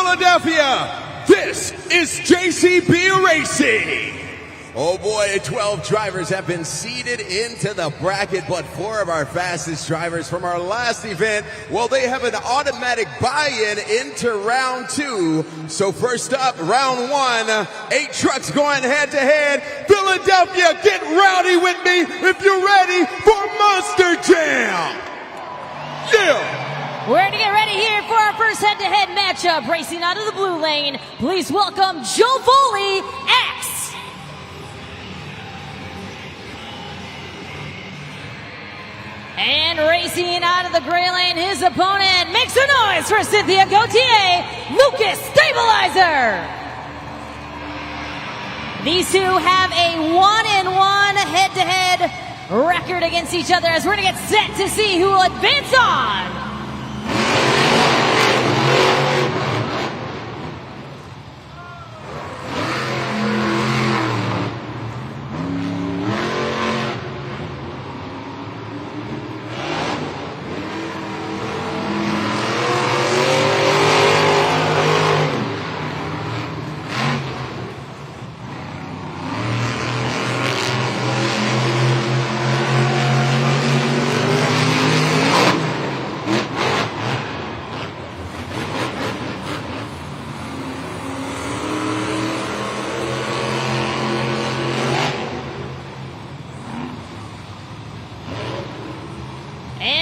Philadelphia, this is JCB Racing. Oh boy, 12 drivers have been seeded into the bracket, but 4 of our fastest drivers from our last event, well, they have an automatic buy-in into round 2. So first up, round 1, 8 trucks going head-to-head. Philadelphia, get rowdy with me if you're ready for Monster Jam. Yeah! We're going to get ready here for our first head-to-head matchup. Racing out of the blue lane, please welcome Joe Foley, X. And racing out of the gray lane, his opponent makes a noise for Cynthia Gauthier, Lucas Stabilizer. These two have a 1-1 head-to-head record against each other as we're going to get set to see who will advance on.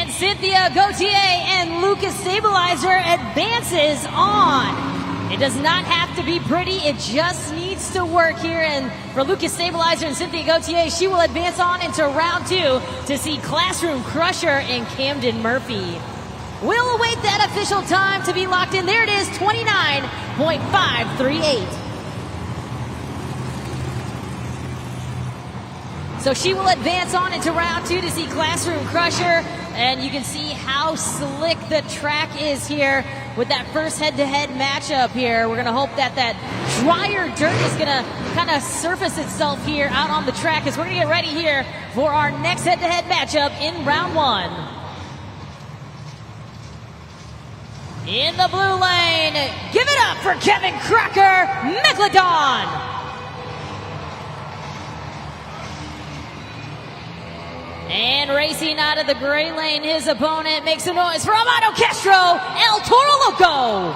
Cynthia Gauthier and Lucas Stabilizer advances on. It does not have to be pretty, it just needs to work here. And for Lucas Stabilizer and Cynthia Gauthier, she will advance on into round 2 to see Classroom Crusher and Camden Murphy. We'll await that official time to be locked in. There it is, 29.538. So she will advance on into round 2 to see Classroom Crusher. And you can see how slick the track is here with that first head-to-head matchup here. We're going to hope that that drier dirt is going to kind of surface itself here out on the track as we're going to get ready here for our next head-to-head matchup in round 1. In the blue lane, give it up for Kevin Crocker, Megalodon. And racing out of the gray lane, his opponent makes a noise for Amado Castro, El Toro Loco.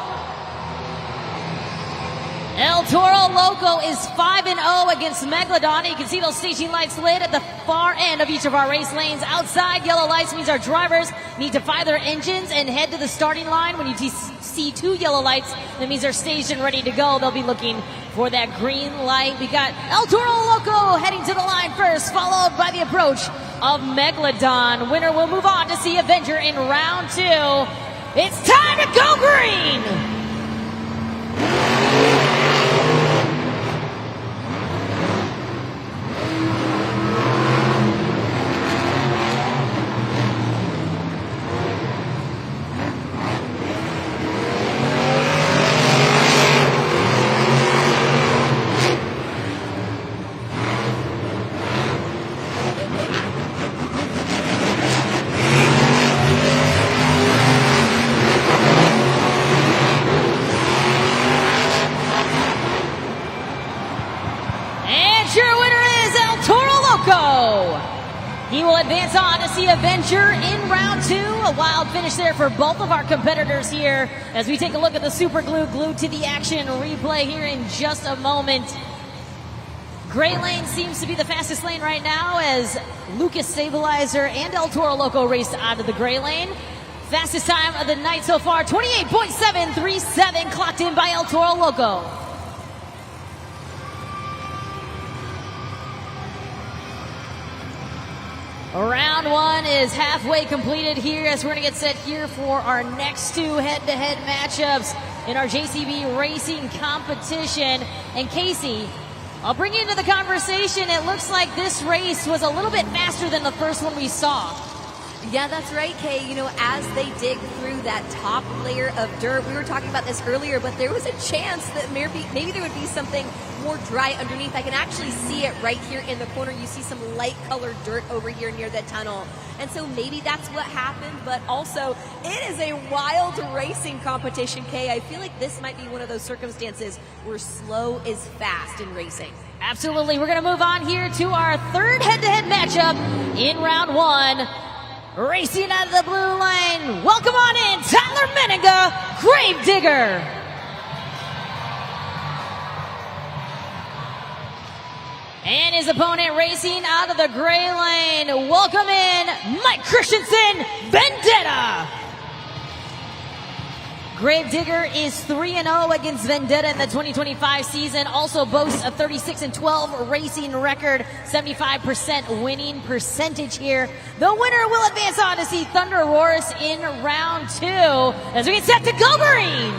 El Toro Loco is 5-0 against Megalodon. You can see those staging lights lit at the far end of each of our race lanes. Outside, yellow lights means our drivers need to fire their engines and head to the starting line. When you see 2 yellow lights, that means they're staged and ready to go. They'll be looking for that green light. We got El Toro Loco heading to the line first, followed by the approach of Megalodon. Winner will move on to see Avenger in round 2. It's time to go green! He will advance on to see Avenger in round 2. A wild finish there for both of our competitors here as we take a look at the super glue glued to the action replay here in just a moment. Gray lane seems to be the fastest lane right now as Lucas Stabilizer and El Toro Loco raced out of the gray lane. Fastest time of the night so far, 28.737 clocked in by El Toro Loco. Round 1 is halfway completed here as we're going to get set here for our next 2 head-to-head matchups in our JCB Racing competition. And Casey, I'll bring you into the conversation. It looks like this race was a little bit faster than the first one we saw. Yeah, that's right, Kay. You know, as they dig through that top layer of dirt, we were talking about this earlier, but there was a chance that maybe there would be something more dry underneath. I can actually see it right here in the corner. You see some light colored dirt over here near the tunnel. And so maybe that's what happened, but also it is a wild racing competition, Kay. I feel like this might be one of those circumstances where slow is fast in racing. Absolutely. We're going to move on here to our third head-to-head matchup in round one. Racing out of the blue lane, welcome on in, Tyler Menninga, Gravedigger. And his opponent racing out of the gray lane, welcome in, Mike Christensen, Vendetta. Gravedigger is 3-0 against Vendetta in the 2025 season. Also boasts a 36-12 racing record, 75% winning percentage here. The winner will advance on to see Thunder Roars in round two as we get set to go green.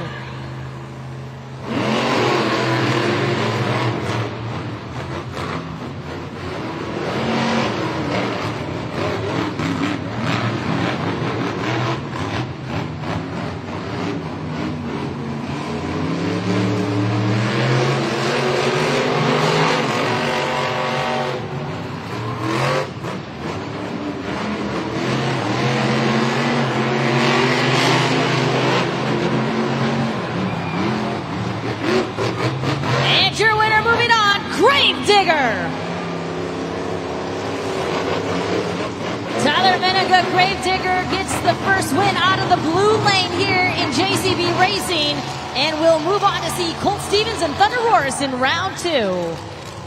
Tyler Menninga, Gravedigger gets the first win out of the blue lane here in JCB Racing, and we'll move on to see Colt Stevens and Thunder Roars in round two.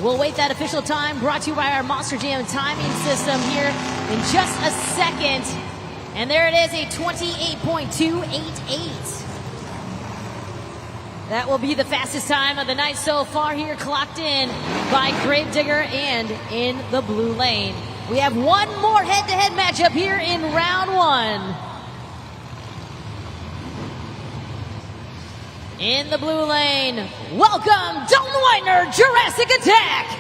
We'll wait that official time brought to you by our Monster Jam timing system here in just a second. And there it is, a 28.288. That will be the fastest time of the night so far here, clocked in by Gravedigger and in the blue lane. We have one more head-to-head matchup here in round one. In the blue lane, welcome Dalton Whitener, Jurassic Attack.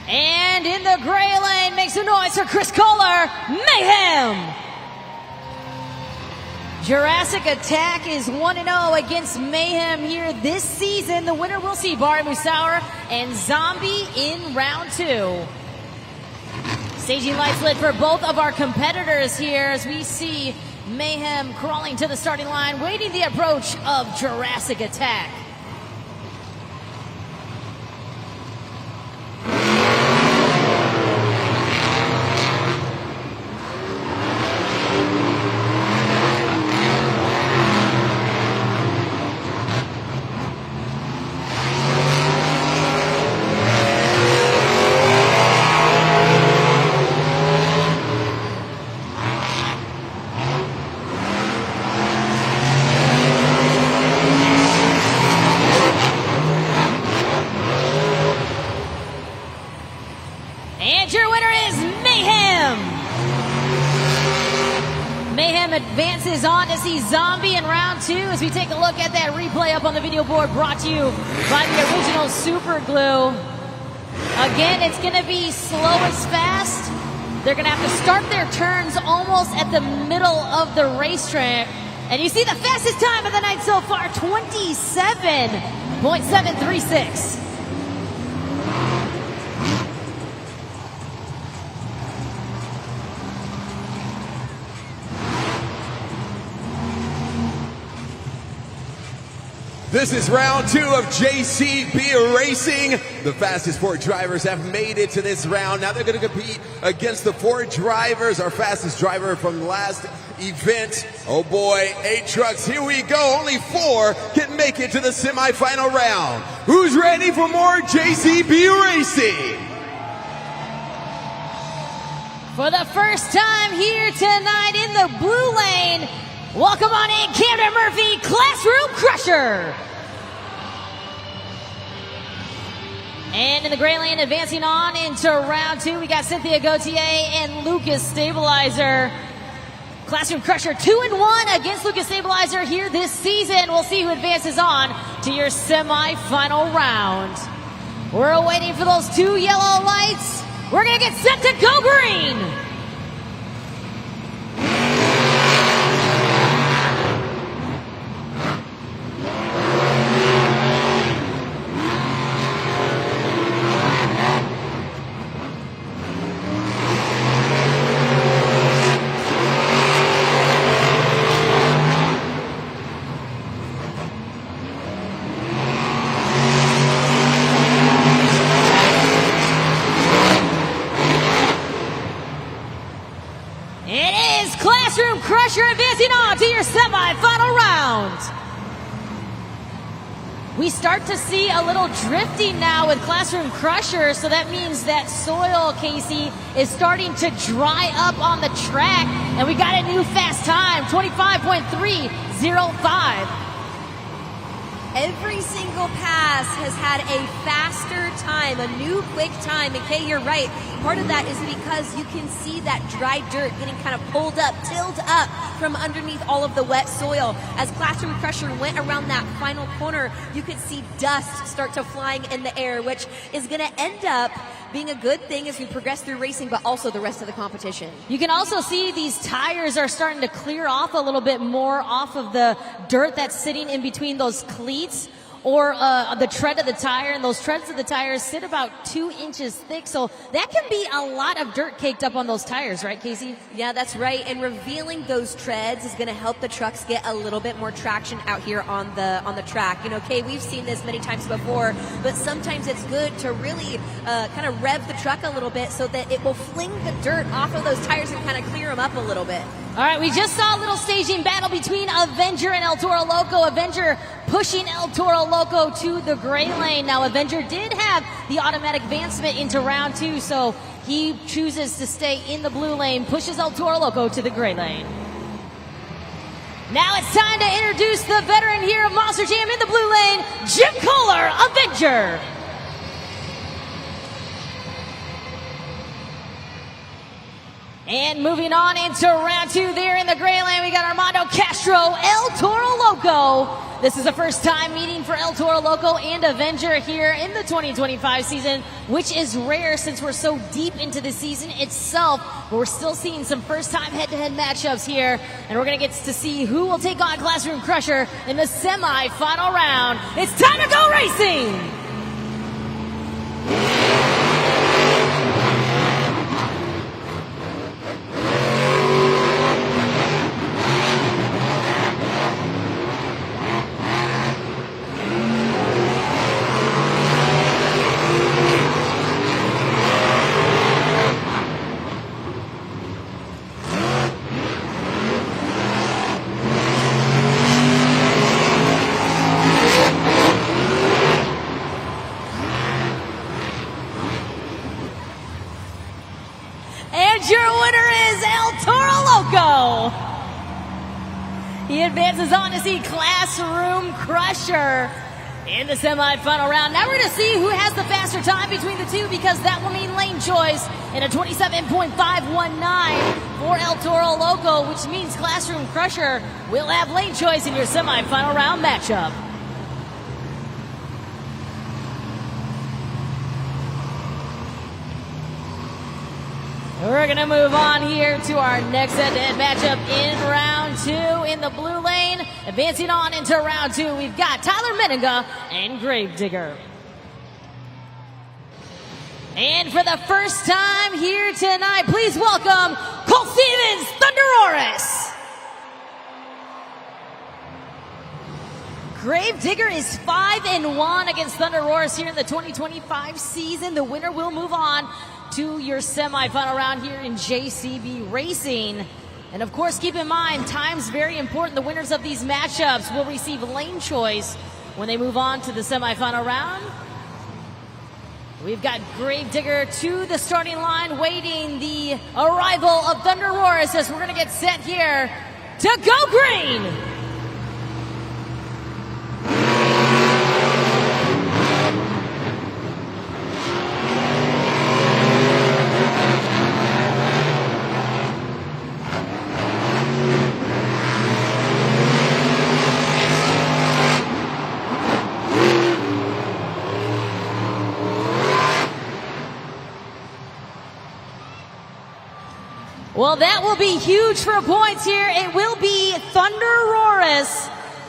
And in the gray lane, make some noise for Chris Kohler, Mayhem. Jurassic Attack is 1-0 against Mayhem here this season. The winner will see Bari Musauer and Zombie in round two. Staging lights lit for both of our competitors here as we see Mayhem crawling to the starting line, waiting the approach of Jurassic Attack. Advances on to see Zombie in round two as we take a look at that replay up on the video board brought to you by the original Super Glue. Again, it's going to be slow as fast. They're going to have to start their turns almost at the middle of the racetrack. And you see the fastest time of the night so far, 27.736. This is round two of JCB Racing. The fastest four drivers have made it to this round. Now they're going to compete against the four drivers. Our fastest driver from last event. Oh boy, 8 trucks. Here we go. Only 4 can make it to the semifinal round. Who's ready for more JCB Racing? For the first time here tonight in the blue lane, welcome on in, Camden Murphy, Classroom Crusher. And in the gray lane, advancing on into round two, we got Cynthia Gauthier and Lucas Stabilizer. Classroom Crusher 2-1 against Lucas Stabilizer here this season. We'll see who advances on to your semifinal round. We're waiting for those 2 yellow lights. We're gonna get set to go green. It is Classroom Crusher advancing on to your semifinal round. We start to see a little drifting now with Classroom Crusher, so that means that soil, Casey, is starting to dry up on the track, and we got a new fast time, 25.305. Every single pass has had a faster time, a new quick time. And Kay, you're right. Part of that is because you can see that dry dirt getting kind of pulled up, tilled up from underneath all of the wet soil. As Classroom Crusher went around that final corner, you could see dust start to flying in the air, which is going to end up being a good thing as we progress through racing, but also the rest of the competition. You can also see these tires are starting to clear off a little bit more off of the dirt that's sitting in between those cleats or the tread of the tire, and those treads of the tires sit about 2 inches thick, so that can be a lot of dirt caked up on those tires, right, Casey? Yeah, that's right, and revealing those treads is going to help the trucks get a little bit more traction out here on the track. You know, Kay, we've seen this many times before, but sometimes it's good to really kind of rev the truck a little bit so that it will fling the dirt off of those tires and kind of clear them up a little bit. All right, we just saw a little staging battle between Avenger and El Toro Loco. Avenger pushing El Toro Loco to the gray lane. Now, Avenger did have the automatic advancement into round 2, so he chooses to stay in the blue lane, pushes El Toro Loco to the gray lane. Now it's time to introduce the veteran here of Monster Jam in the blue lane, Jim Kohler, Avenger. And moving on into round 2 there in the gray lane, we got Armando Castro, El Toro Loco. This is the first time meeting for El Toro Loco and Avenger here in the 2025 season, which is rare since we're so deep into the season itself. But we're still seeing some first-time head-to-head matchups here, and we're going to get to see who will take on Classroom Crusher in the semi-final round. It's time to go racing! Your winner is El Toro Loco. He advances on to see Classroom Crusher in the semifinal round. Now we're going to see who has the faster time between the two, because that will mean lane choice in a 27.519 for El Toro Loco, which means Classroom Crusher will have lane choice in your semifinal round matchup. We're going to move on here to our next head-to-head matchup in round 2 in the blue lane. Advancing on into round 2, we've got Tyler Menninga and Gravedigger. And for the first time here tonight, please welcome Cole Stevens, Thunderoris. Gravedigger is 5-1 against Thunderoris here in the 2025 season. The winner will move on to your semifinal round here in JCB Racing. And of course, keep in mind, time's very important. The winners of these matchups will receive lane choice when they move on to the semifinal round. We've got Gravedigger to the starting line, waiting the arrival of Thunderoris as we're going to get set here to go green. Well, that will be huge for points here. It will be Thunderosaurus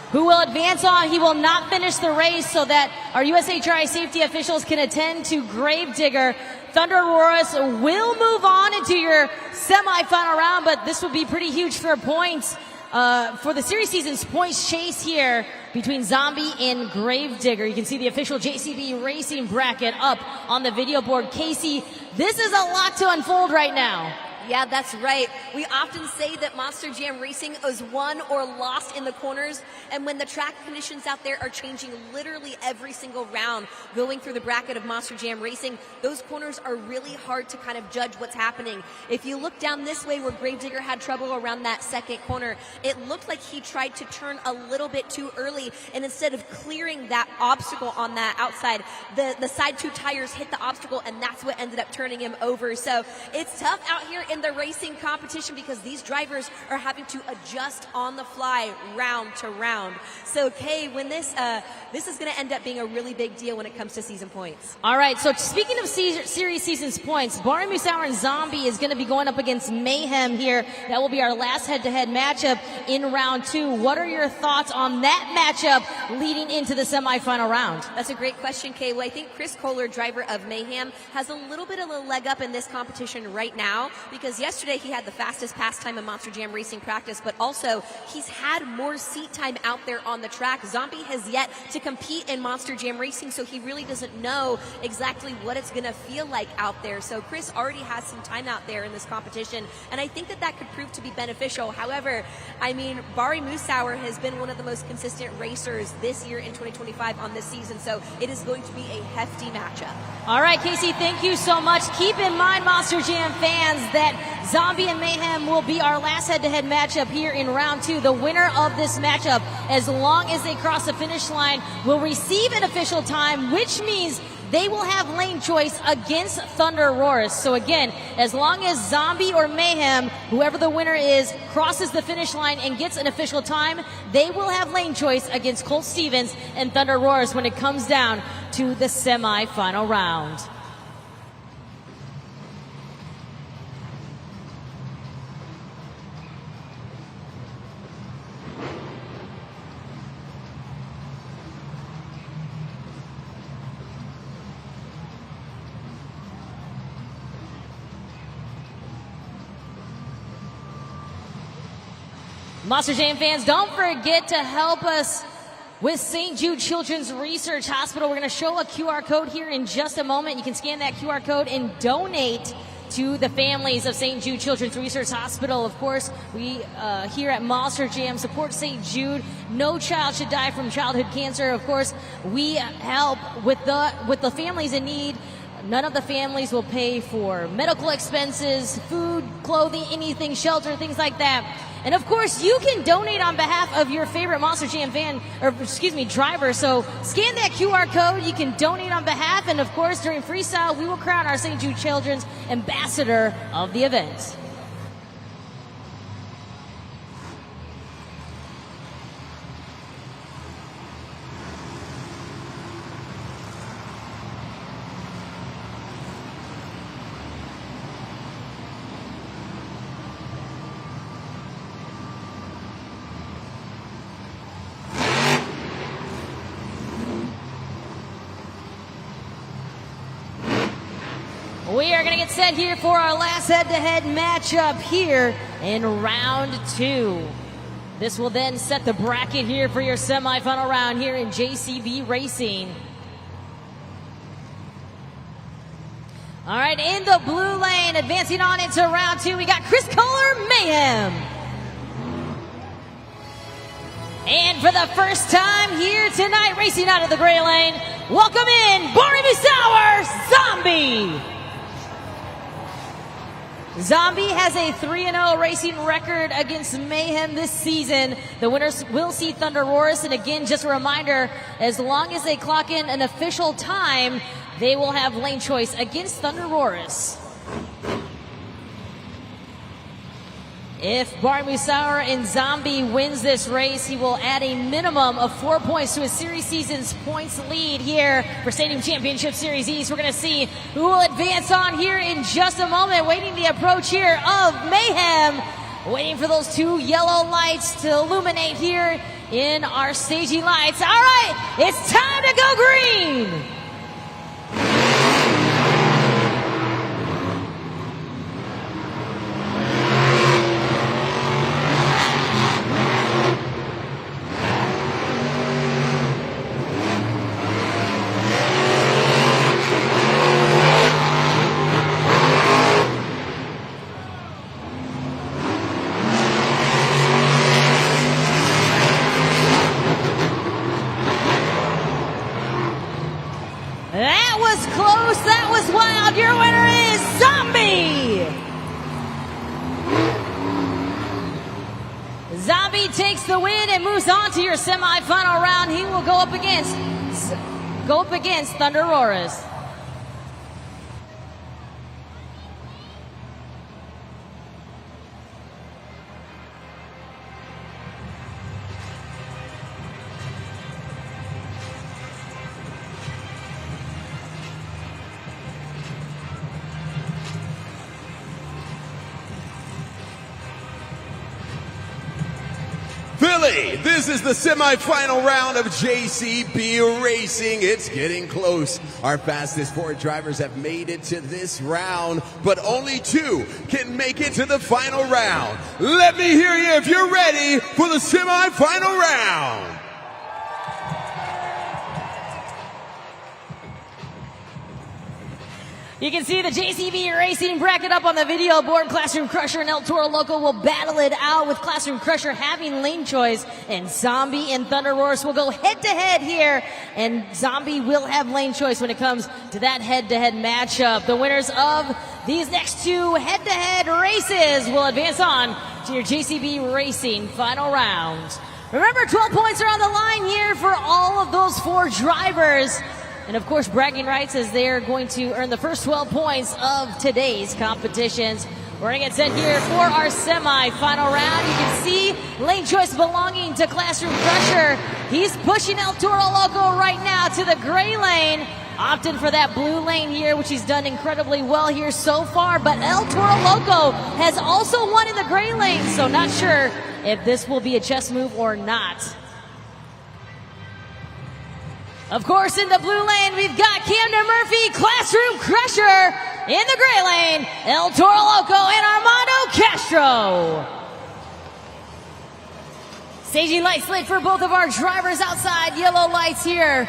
who will advance on. He will not finish the race so that our USHRI safety officials can attend to Gravedigger. Thunderosaurus will move on into your semifinal round, but this would be pretty huge for points for the series season's points chase here between Zombie and Gravedigger. You can see the official JCB Racing bracket up on the video board. Casey, this is a lot to unfold right now. Yeah, that's right. We often say that Monster Jam Racing is won or lost in the corners, and when the track conditions out there are changing literally every single round going through the bracket of Monster Jam Racing, those corners are really hard to kind of judge what's happening. If you look down this way where Gravedigger had trouble around that second corner, it looked like he tried to turn a little bit too early, and instead of clearing that obstacle on that outside, the side two tires hit the obstacle, and that's what ended up turning him over. So it's tough out here in the racing competition because these drivers are having to adjust on the fly round to round. So Kay, when this is going to end up being a really big deal when it comes to season points. All right, so speaking of series season's points, Barry Musauer and Zombie is going to be going up against Mayhem here. That will be our last head-to-head matchup in round 2. What are your thoughts on that matchup leading into the semifinal round? That's a great question, Kay. Well, I think Chris Kohler, driver of Mayhem, has a little bit of a leg up in this competition right now because yesterday he had the fastest pass time in Monster Jam Racing practice, but also he's had more seat time out there on the track. Zombie has yet to compete in Monster Jam Racing, so he really doesn't know exactly what it's going to feel like out there. So Chris already has some time out there in this competition, and I think that could prove to be beneficial. However, I mean, Barry Musauer has been one of the most consistent racers this year in 2025 on this season, so it is going to be a hefty matchup. All right, Casey, thank you so much. Keep in mind, Monster Jam fans, that Zombie and Mayhem will be our last head-to-head matchup here in round 2. The winner of this matchup, as long as they cross the finish line, will receive an official time, which means they will have lane choice against Thunderosaurus. So again, as long as Zombie or Mayhem, whoever the winner is, crosses the finish line and gets an official time, they will have lane choice against Colt Stevens and Thunderosaurus when it comes down to the semifinal round. Monster Jam fans, don't forget to help us with St. Jude Children's Research Hospital. We're going to show a QR code here in just a moment. You can scan that QR code and donate to the families of St. Jude Children's Research Hospital. Of course, we here at Monster Jam support St. Jude. No child should die from childhood cancer. Of course, we help with the families in need. None of the families will pay for medical expenses, food, clothing, anything, shelter, things like that. And of course, you can donate on behalf of your favorite Monster Jam driver. So scan that QR code. You can donate on behalf. And of course, during Freestyle, we will crown our St. Jude Children's ambassador of the event. We are going to get set here for our last head-to-head matchup here in round 2. This will then set the bracket here for your semifinal round here in JCB Racing. All right, in the blue lane, advancing on into round 2, we got Chris Kohler, Mayhem. And for the first time here tonight, racing out of the gray lane, welcome in Barry Musauer, Zombie. Zombie has a 3-0 racing record against Mayhem this season. The winners will see Thunderosaurus, and again, just a reminder, as long as they clock in an official time, they will have lane choice against Thunderosaurus. If Barry Musauer and Zombie wins this race, he will add a minimum of 4 points to his series season's points lead here for Stadium Championship Series East. We're going to see who will advance on here in just a moment, waiting the approach here of Mayhem, waiting for those two yellow lights to illuminate here in our staging lights. All right, it's time to go green. That was close. That was wild. Your winner is Zombie. Zombie takes the win and moves on to your semifinal round. He will go up against Thunder Roars. Philly, this is the semifinal round of JCB Racing. It's getting close. Our fastest four drivers have made it to this round, but only two can make it to the final round. Let me hear you if you're ready for the semifinal round. You can see the JCB Racing bracket up on the video board. Classroom Crusher and El Toro Loco will battle it out, with Classroom Crusher having lane choice, and Zombie and Thunder Roars will go head-to-head here, and Zombie will have lane choice when it comes to that head-to-head matchup. The winners of these next two head-to-head races will advance on to your JCB Racing final round. Remember, 12 points are on the line here for all of those four drivers. And of course, bragging rights, as they're going to earn the first 12 points of today's competitions. We're going to get set here for our semi-final round. You can see lane choice belonging to Classroom Crusher. He's pushing El Toro Loco right now to the gray lane, opting for that blue lane here, which he's done incredibly well here so far. But El Toro Loco has also won in the gray lane, so not sure if this will be a chess move or not. Of course, in the blue lane, we've got Camden Murphy, Classroom Crusher. In the gray lane, El Toro Loco and Armando Castro. Staging lights lit for both of our drivers outside. Yellow lights here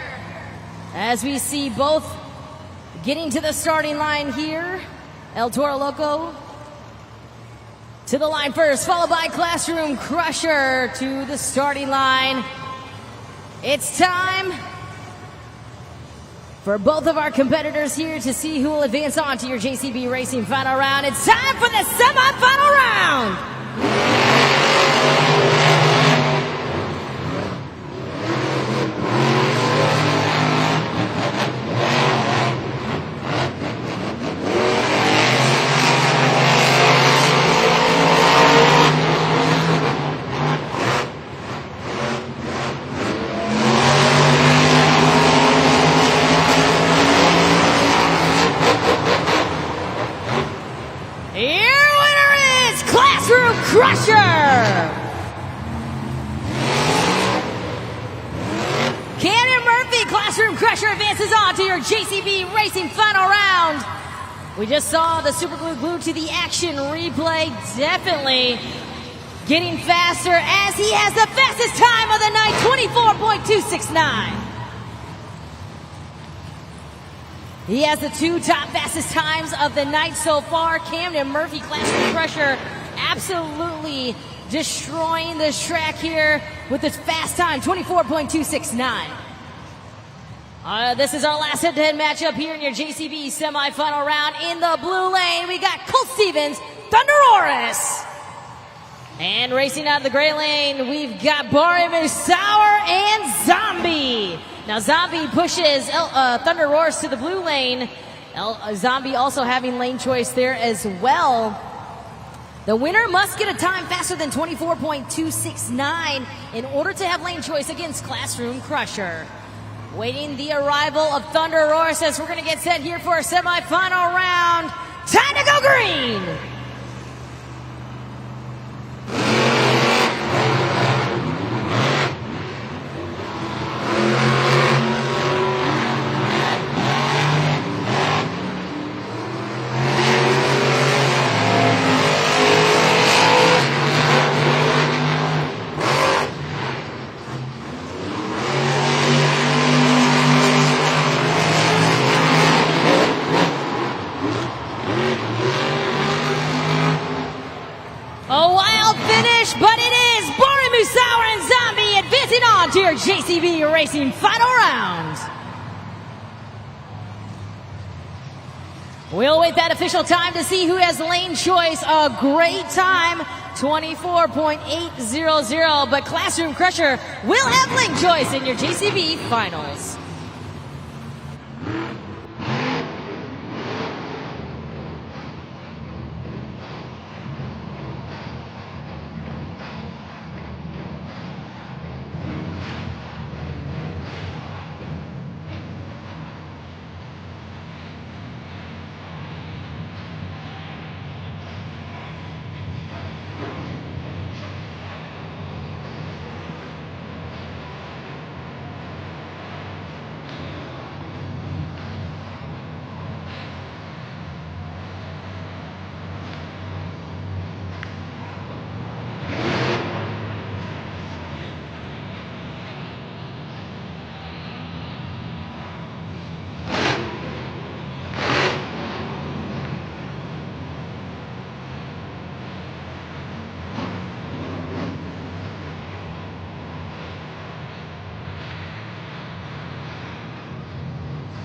as we see both getting to the starting line here. El Toro Loco to the line first, followed by Classroom Crusher to the starting line. It's time for both of our competitors here to see who will advance on to your JCB Racing final round. It's time for the semi-final round. Crusher! Camden Murphy, Classroom Crusher advances on to your JCB Racing final round. We just saw the super glued to the action replay, definitely getting faster as he has the fastest time of the night, 24.269. He has the two top fastest times of the night so far. Camden Murphy, Classroom Crusher, absolutely destroying this track here with this fast time, 24.269. This is our last head-to-head matchup here in your JCB semifinal round. In the blue lane, we got Colt Stevens, Thunder Roars. And racing out of the gray lane, we've got Barry Musauer and Zombie. Now Zombie pushes Thunder Roars to the blue lane. Zombie also having lane choice there as well. The winner must get a time faster than 24.269 in order to have lane choice against Classroom Crusher. Waiting the arrival of Thunder Roar says we're going to get set here for a semifinal round. Time to go green! A wild finish, but it is Borimu Sour and Zombie advancing on to your JCB Racing final round. We'll wait that official time to see who has lane choice. A great time, 24.800, but Classroom Crusher will have lane choice in your JCB finals.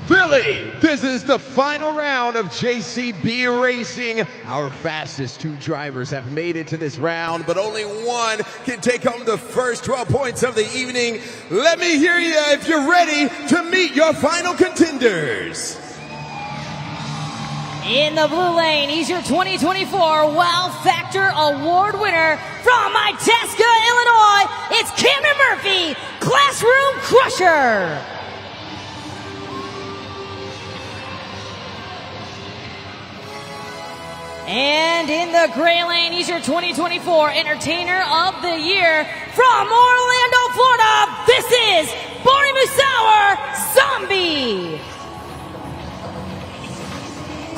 Philly, this is the final round of JCB Racing. Our fastest two drivers have made it to this round, but only one can take home the first 12 points of the evening. Let me hear you if you're ready to meet your final contenders. In the blue lane, he's your 2024 Wow Factor Award winner from Itasca, Illinois. It's Camden Murphy, Classroom Crusher. And in the gray lane, he's your 2024 Entertainer of the Year from Orlando, Florida. This is Borimu Sour Zombie.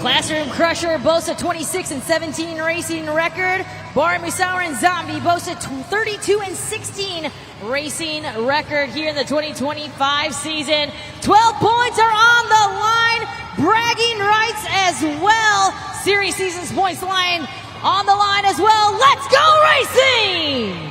Classroom Crusher boasts a 26-17 racing record. Borimu Sour and Zombie boast a 32-16 racing record here in the 2025 season. 12 points are on the line. Bragging rights as well. Series Seasons points line on the line as well. Let's go racing!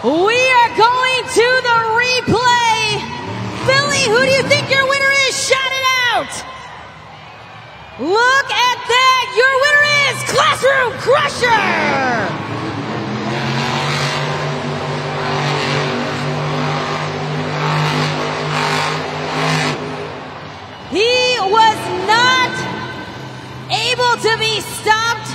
We are going to the replay. Philly, who do you think your winner is? Shout it out. Look at that. Your winner is Classroom Crusher. He was not able to be stopped.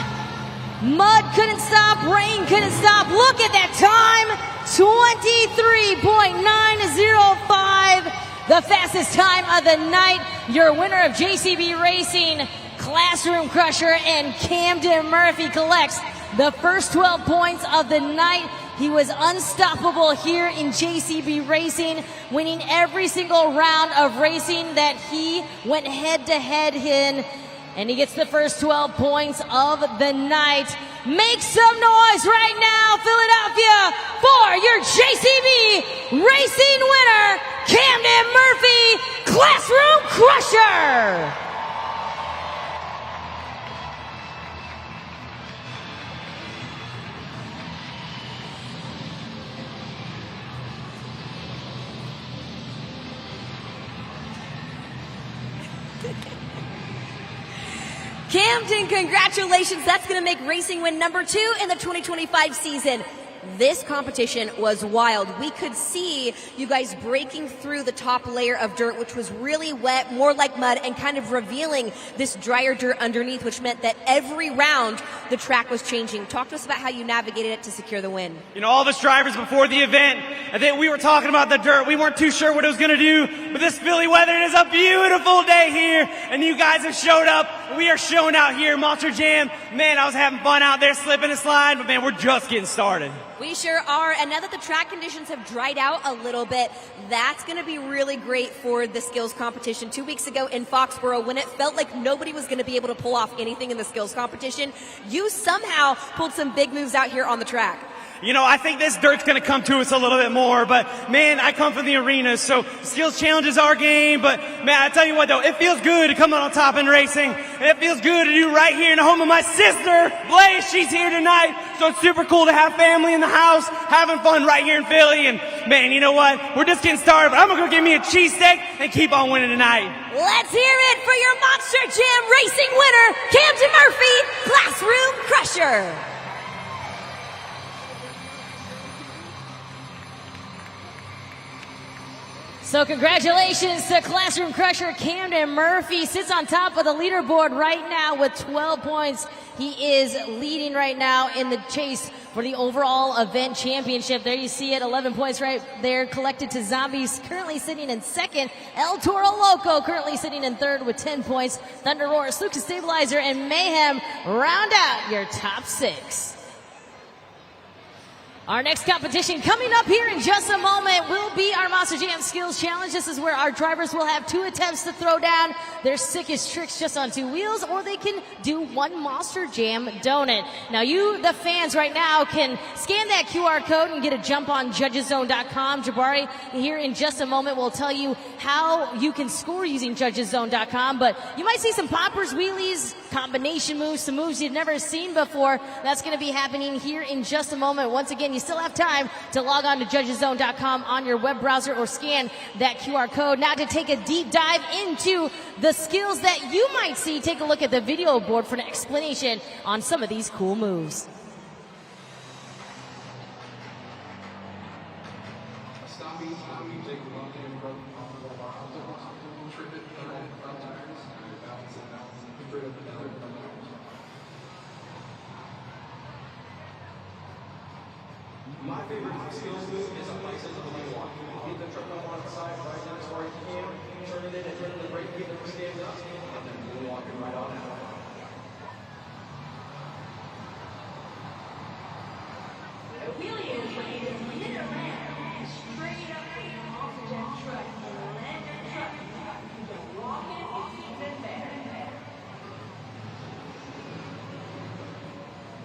Mud couldn't stop, rain couldn't stop. Look at that time, 23.905, the fastest time of the night. Your winner of JCB Racing, Classroom Crusher, and Camden Murphy collects the first 12 points of the night. He was unstoppable here in JCB Racing, winning every single round of racing that he went head-to-head in. And he gets the first 12 points of the night. Make some noise right now, Philadelphia, for your JCB Racing winner, Camden Murphy, Classroom Crusher. Camden, congratulations. That's going to make racing win number 2 in the 2025 season. This competition was wild. We could see you guys breaking through the top layer of dirt, which was really wet, more like mud, and kind of revealing this drier dirt underneath, which meant that every round the track was changing. Talk to us about how you navigated it to secure the win. You know, all of us drivers before the event, I think we were talking about the dirt. We weren't too sure what it was going to do, but this Philly weather, it is a beautiful day here, and you guys have showed up. We are showing out here, Monster Jam. Man, I was having fun out there slipping and sliding, but man, we're just getting started. We sure are, and now that the track conditions have dried out a little bit, that's going to be really great for the skills competition. 2 weeks ago in Foxborough, when it felt like nobody was going to be able to pull off anything in the skills competition, you somehow pulled some big moves out here on the track. You know, I think this dirt's going to come to us a little bit more, but man, I come from the arena, so skills challenge is our game, but man, I tell you what though, it feels good to come out on top in racing, and it feels good to do right here in the home of my sister, Blaze. She's here tonight, so it's super cool to have family in the house, having fun right here in Philly, and man, you know what, we're just getting started, but I'm going to go get me a cheesesteak and keep on winning tonight. Let's hear it for your Monster Jam racing winner, Camden Murphy, Classroom Crusher. So congratulations to Classroom Crusher Camden Murphy. Sits on top of the leaderboard right now with 12 points. He is leading right now in the chase for the overall event championship. There you see it, 11 points right there collected to Zombies, currently sitting in second. El Toro Loco currently sitting in third with 10 points. Thunder Roar, Lucas Stabilizer, and Mayhem round out your top 6. Our next competition coming up here in just a moment will be our Monster Jam Skills Challenge. This is where our drivers will have 2 attempts to throw down their sickest tricks just on 2 wheels, or they can do 1 Monster Jam donut. Now you, the fans right now, can scan that QR code and get a jump on judgeszone.com. Jabari, here in just a moment, will tell you how you can score using judgeszone.com, but you might see some poppers, wheelies, combination moves, some moves you've never seen before. That's going to be happening here in just a moment. Once again, you still have time to log on to judgeszone.com on your web browser or scan that QR code. Now to take a deep dive into the skills that you might see, take a look at the video board for an explanation on some of these cool moves. My favorite skills move is a place as a blue one. Get the truck up on the side, right next where you can, turn it in and turn the brake, get it stand up, and then blue walking right on out. The wheelie is laid in the hit around, straight up with your Monster Jam truck, and let your truck, you can walk it even better.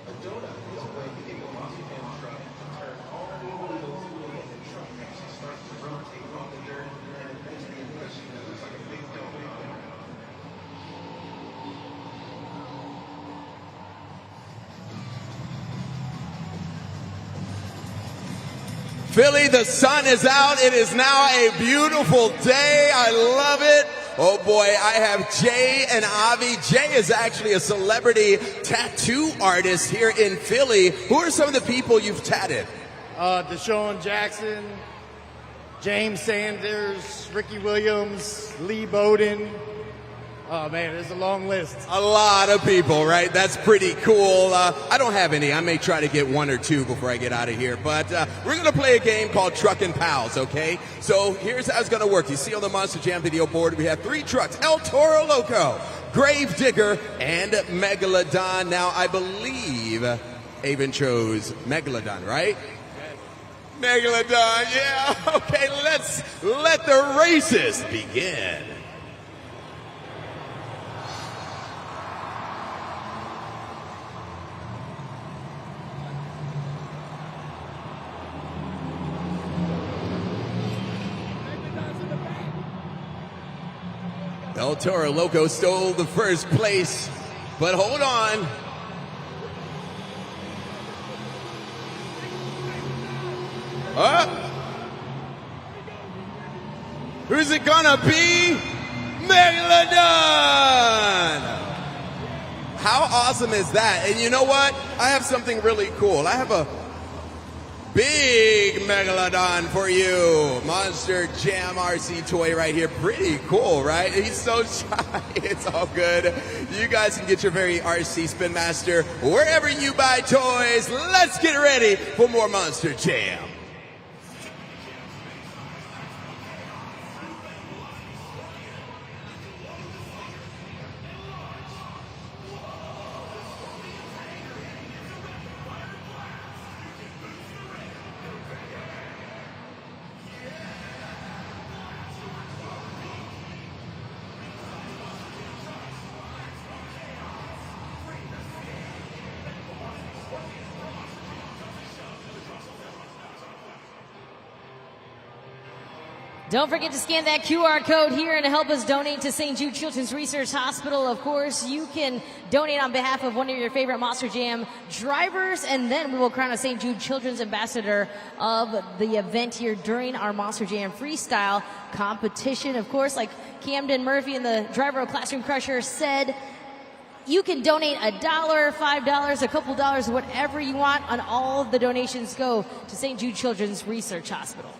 A donut is a way to get a Monster Jam truck to turn all over the wheel, and the truck actually starts to rotate on the dirt, and eventually it looks like a big donut. Philly, the sun is out. It is now a beautiful day. I love it. Oh boy, I have Jay and Avi. Jay is actually a celebrity tattoo artist here in Philly. Who are some of the people you've tatted? Deshaun Jackson, James Sanders, Ricky Williams, Lee Bowden. Oh man, there's a long list. A lot of people, right? That's pretty cool. I don't have any. I may try to get 1 or 2 before I get out of here. But we're going to play a game called Truckin' Pals, okay? So here's how it's going to work. You see on the Monster Jam video board, we have 3 trucks. El Toro Loco, Grave Digger, and Megalodon. Now, I believe Avon chose Megalodon, right? Megalodon, yeah. Okay, let's let the races begin. El Toro Loco stole the first place, but hold on. Who's it gonna be? Megalodon! How awesome is that? And you know what? I have something really cool. I have a big Megalodon for you. Monster Jam RC toy right here. Pretty cool, right? He's so shy. It's all good. You guys can get your very RC Spin Master wherever you buy toys. Let's get ready for more Monster Jam. Don't forget to scan that QR code here and help us donate to St. Jude Children's Research Hospital. Of course, you can donate on behalf of one of your favorite Monster Jam drivers, and then we will crown a St. Jude Children's Ambassador of the event here during our Monster Jam Freestyle competition. Of course, like Camden Murphy and the driver of Classroom Crusher said, you can donate $1, $5, a couple dollars, whatever you want, and all of the donations go to St. Jude Children's Research Hospital.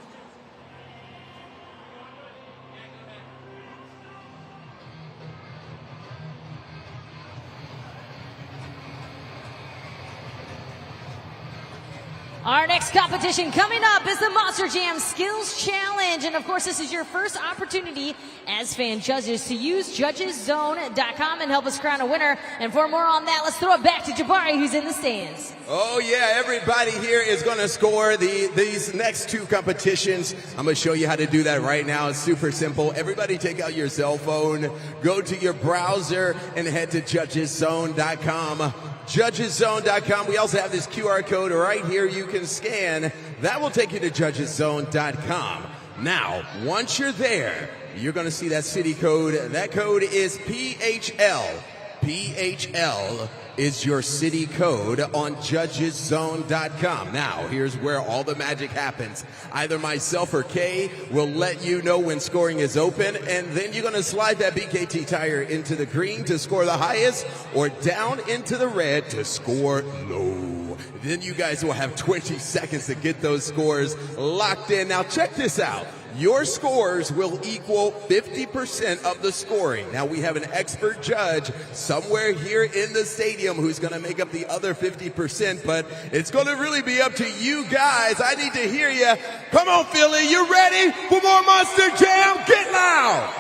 Our next competition coming up is the Monster Jam Skills Challenge. And of course, this is your first opportunity as fan judges to use judgeszone.com and help us crown a winner. And for more on that, let's throw it back to Jabari, who's in the stands. Oh yeah, everybody here is going to score these next two competitions. I'm going to show you how to do that right now. It's super simple. Everybody take out your cell phone, go to your browser, and head to judgeszone.com. judgeszone.com. We also have this QR code right here you can scan. That will take you to judgeszone.com. Now, once you're there, you're going to see that city code. That code is PHL. PHL is your city code on judgeszone.com. Now, here's where all the magic happens. Either myself or Kay will let you know when scoring is open, and then you're going to slide that BKT tire into the green to score the highest, or down into the red to score low. Then you guys will have 20 seconds to get those scores locked in. Now, check this out. Your scores will equal 50% of the scoring. Now, we have an expert judge somewhere here in the stadium who's going to make up the other 50%, but it's going to really be up to you guys. I need to hear you. Come on, Philly. You ready for more Monster Jam? Get loud.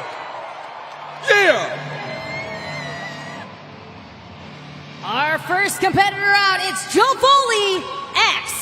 Yeah. Our first competitor out, it's Joe Foley, X.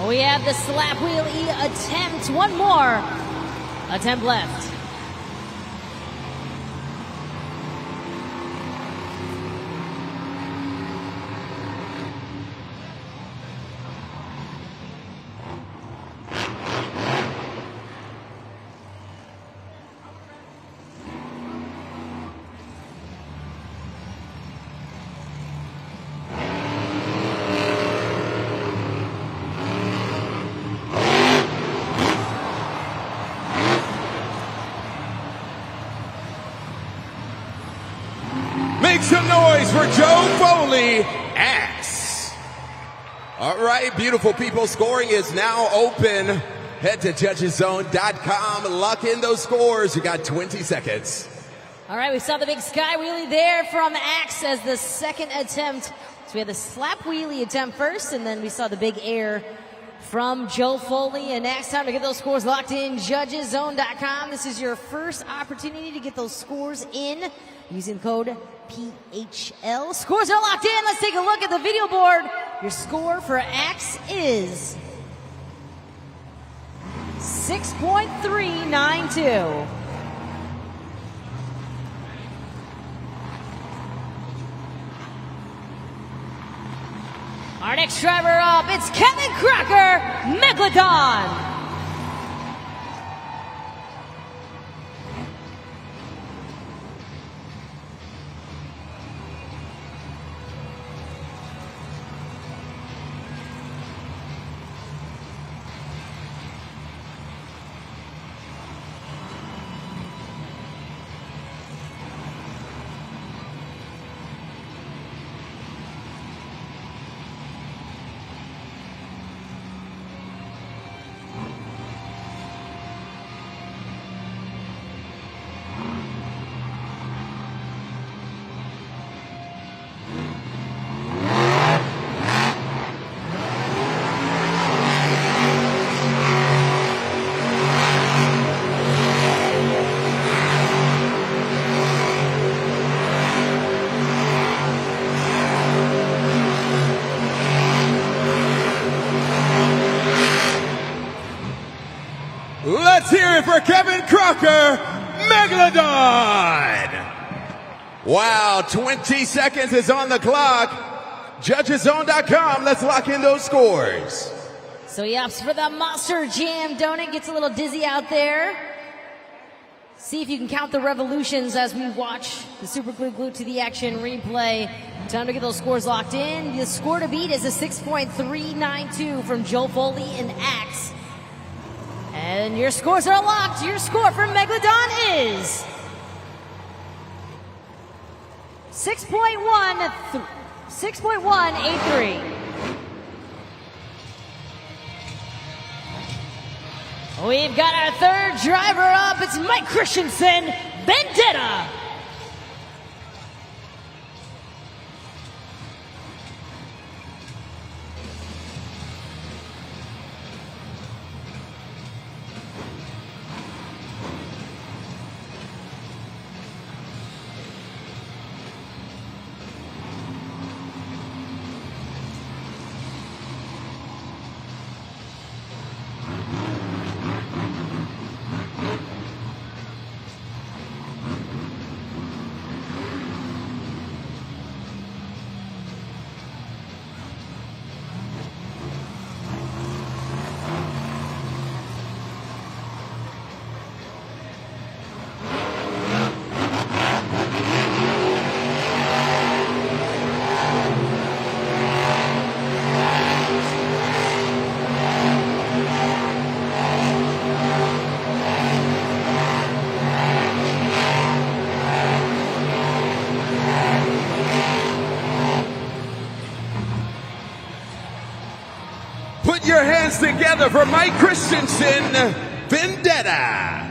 We have the slap wheel E attempt. One more attempt left. Make some noise for Joe Foley, X. All right, beautiful people. Scoring is now open. Head to judgeszone.com. Lock in those scores. You got 20 seconds. All right, we saw the big sky wheelie there from Axe as the second attempt. So we had the slap wheelie attempt first, and then we saw the big air from Joe Foley. And Axe, time to get those scores locked in. Judgeszone.com. This is your first opportunity to get those scores in using code PHL. Scores are locked in. Let's take a look at the video board. Your score for Axe is 6.392. Our next driver up, it's Kevin Crocker, Megalodon. Let's hear it for Kevin Crocker, Megalodon. Wow, 20 seconds is on the clock. Judgeszone.com. Let's lock in those scores. So he opts for the Monster Jam donut, gets a little dizzy out there. See if you can count the revolutions as we watch the Super Glued to the Action replay. Time to get those scores locked in. The score to beat is a 6.392 from Joe Foley and Axe. And your scores are locked. Your score for Megalodon is 6.183. We've got our third driver up. It's Mike Christensen, Vendetta. Put your hands together for Mike Christensen, Vendetta.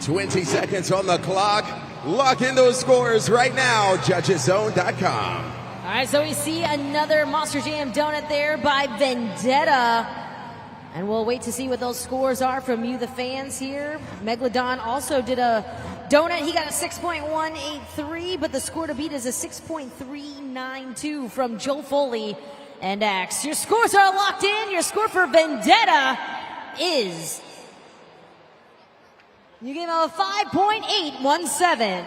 20 seconds on the clock. Lock in those scores right now, Judgeszone.com. All right, so we see another Monster Jam donut there by Vendetta. And we'll wait to see what those scores are from you, the fans here. Megalodon also did a donut. He got a 6.183, but the score to beat is a 6.392 from Joe Foley and Axe. Your scores are locked in. Your score for Vendetta is, you gave him a 5.817.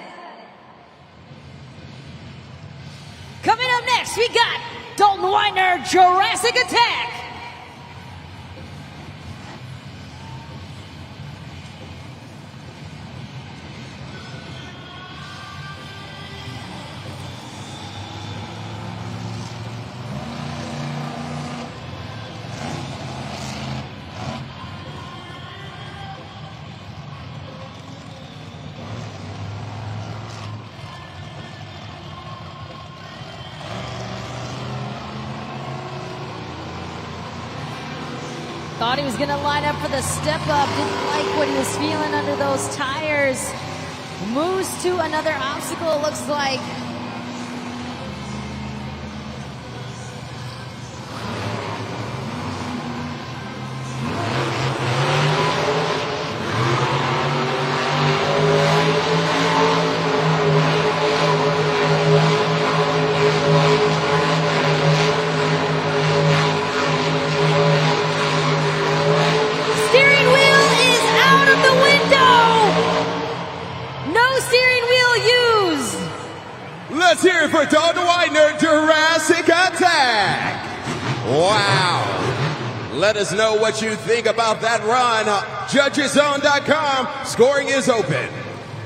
Coming up next, we got Dalton Weiner, Jurassic Attack. Thought he was going to line up for the step up. Didn't like what he was feeling under those tires. Moves to another obstacle, it looks like. Let's hear it for Dalton Widener, Jurassic Attack. Wow. Let us know what you think about that run. JudgesZone.com. Scoring is open.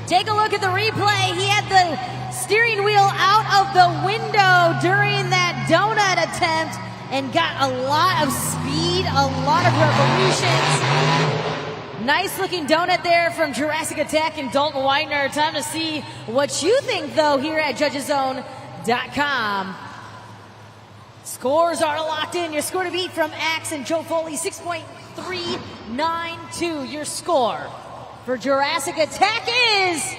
Take a look at the replay. He had the steering wheel out of the window during that donut attempt and got a lot of speed, a lot of revolutions. Nice looking donut there from Jurassic Attack and Dalton Widener. Time to see what you think, though, here at JudgesZone.com. Scores are locked in. Your score to beat from Axe and Joe Foley, 6.392. Your score for Jurassic Attack is...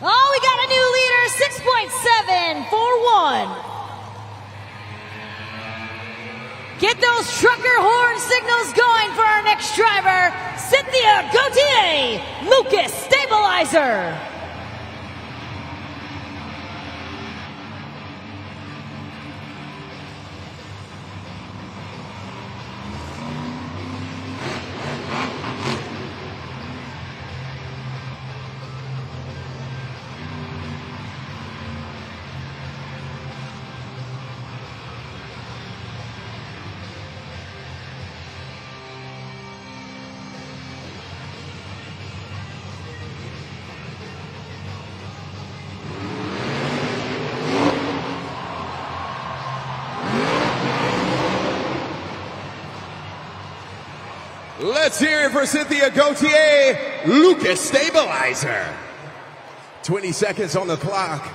Oh, we got a new leader, 6.741. Get those trucker horn signals going for our next driver, Cynthia Gauthier, Lucas Stabilizer. Let's hear it for Cynthia Gauthier, Lucas Stabilizer. 20 seconds on the clock.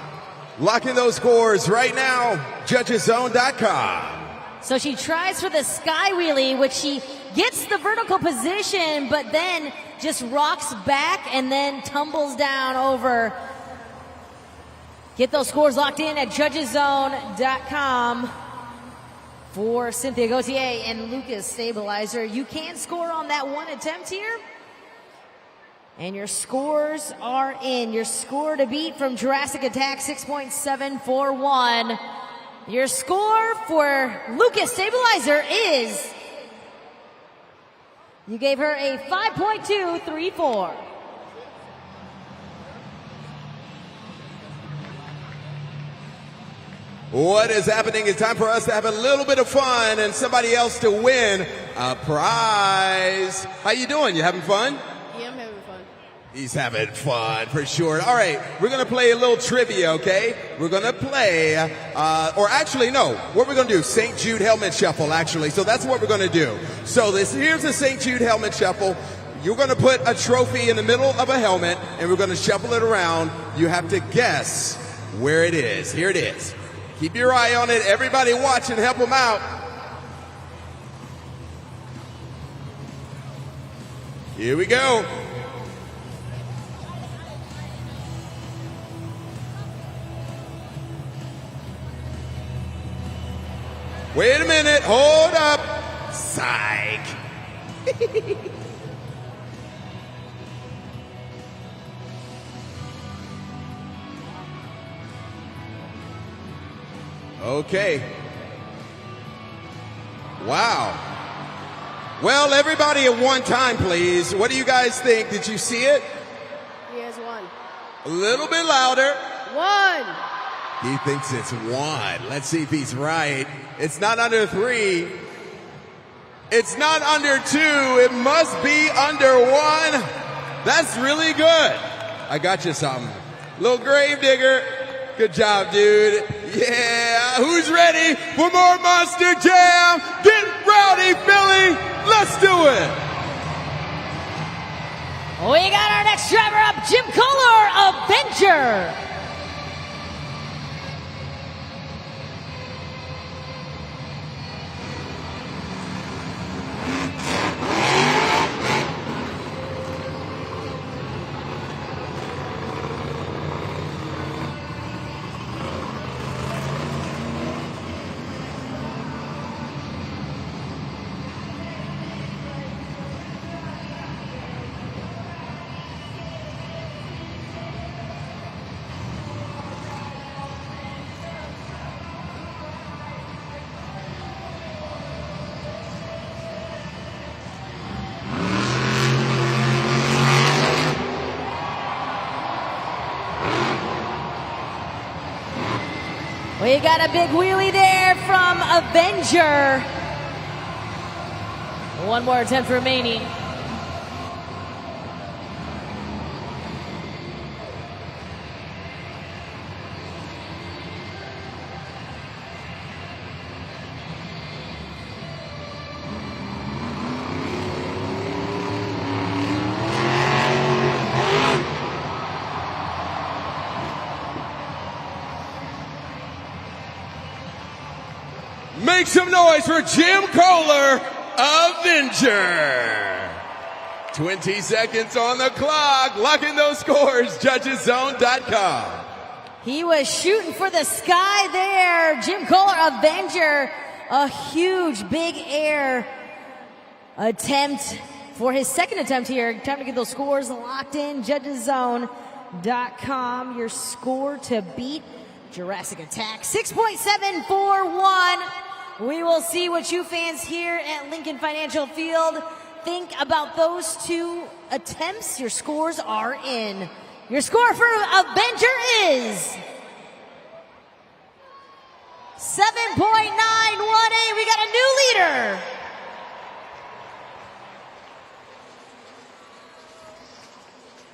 Locking those scores right now, JudgesZone.com. So she tries for the sky wheelie, which she gets the vertical position, but then just rocks back and then tumbles down over. Get those scores locked in at JudgesZone.com. For Cynthia Gauthier and Lucas Stabilizer. You can score on that one attempt here. And your scores are in. Your score to beat from Jurassic Attack, 6.741. Your score for Lucas Stabilizer is... You gave her a 5.234. What is happening? It's time for us to have a little bit of fun and somebody else to win a prize. How you doing? You having fun? Yeah, I'm having fun. He's having fun for sure. All right, we're going to play a little trivia, okay? We're going to play, or actually, no, what we're going to do, St. Jude Helmet Shuffle, actually. So that's what we're going to do. So here's the St. Jude Helmet Shuffle. You're going to put a trophy in the middle of a helmet, and we're going to shuffle it around. You have to guess where it is. Here it is. Keep your eye on it. Everybody watching, help them out. Here we go. Wait a minute. Hold up. Psych. Okay. Wow. Well, everybody at one time, please. What do you guys think? Did you see it? He has one. A little bit louder. One. He thinks it's one. Let's see if he's right. It's not under 3. It's not under 2. It must be under 1. That's really good. I got you something. Little grave digger. Good job, dude. Yeah. Who's ready for more Monster Jam? Get rowdy, Philly. Let's do it. We got our next driver up, Jim Kohler, Avenger. We got a big wheelie there from Avenger. One more attempt remaining. Make some noise for Jim Kohler, Avenger. 20 seconds on the clock. Locking those scores. JudgesZone.com. He was shooting for the sky there. Jim Kohler, Avenger, a huge big air attempt for his second attempt here. Time to get those scores locked in. JudgesZone.com. Your score to beat Jurassic Attack, 6.741. We will see what you fans here at Lincoln Financial Field think about those two attempts. Your scores are in. Your score for Avenger is 7.918. We got a new leader.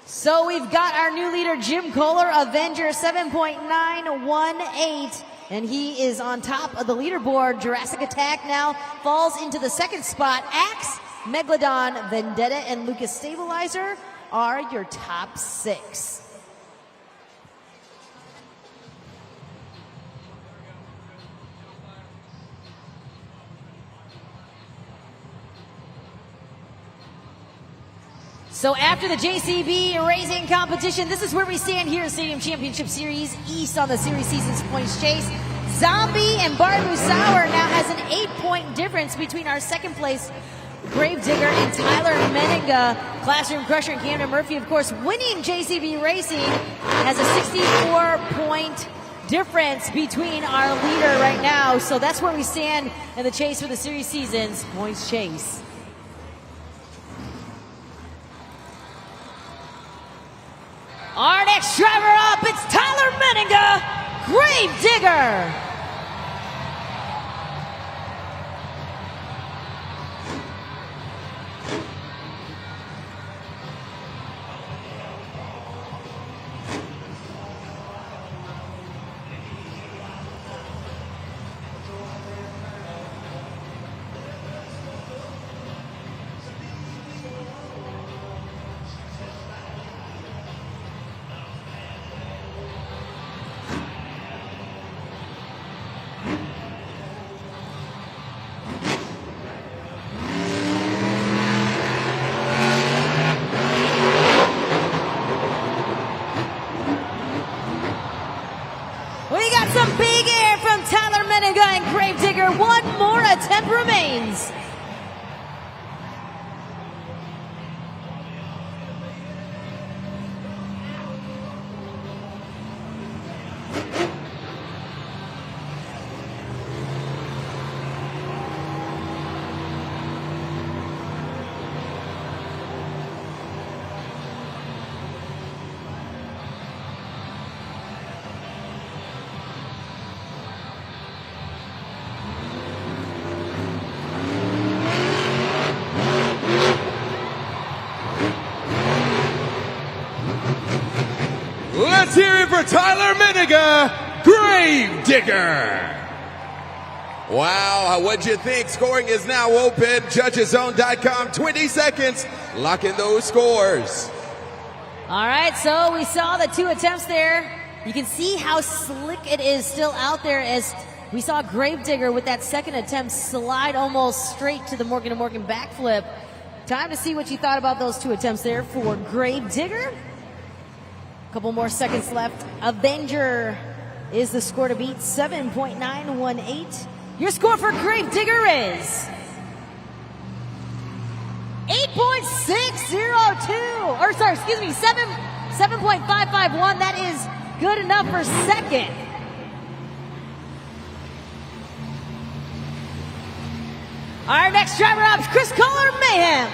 So we've got our new leader, Jim Kohler, Avenger, 7.918. And he is on top of the leaderboard. Jurassic Attack now falls into the second spot. Axe, Megalodon, Vendetta, and Lucas Stabilizer are your top 6. So after the JCB racing competition, this is where we stand here at Stadium Championship Series East on the Series Seasons Points Chase. Zombie and Barbu Sauer now has an 8-point difference between our second place Gravedigger and Tyler Meninga. Classroom Crusher and Camden Murphy, of course, winning JCB Racing, has a 64-point difference between our leader right now. So that's where we stand in the chase for the Series Seasons Points Chase. Our next driver up, it's Tyler Meninga, Gravedigger. Some big air from Tyler Meninga and Gravedigger. One more attempt remains. Let's hear it for Tyler Meninga, Gravedigger. Wow, what'd you think? Scoring is now open. JudgesZone.com, 20 seconds. Locking those scores. All right, so we saw the 2 attempts there. You can see how slick it is still out there as we saw Gravedigger with that second attempt slide almost straight to the Morgan & Morgan backflip. Time to see what you thought about those 2 attempts there for Gravedigger. Couple more seconds left. Avenger is the score to beat, 7.918. Your score for Gravedigger is 8.602. Or sorry, excuse me, 7.551. That is good enough for second. Our next driver up is Chris Kohler, Mayhem.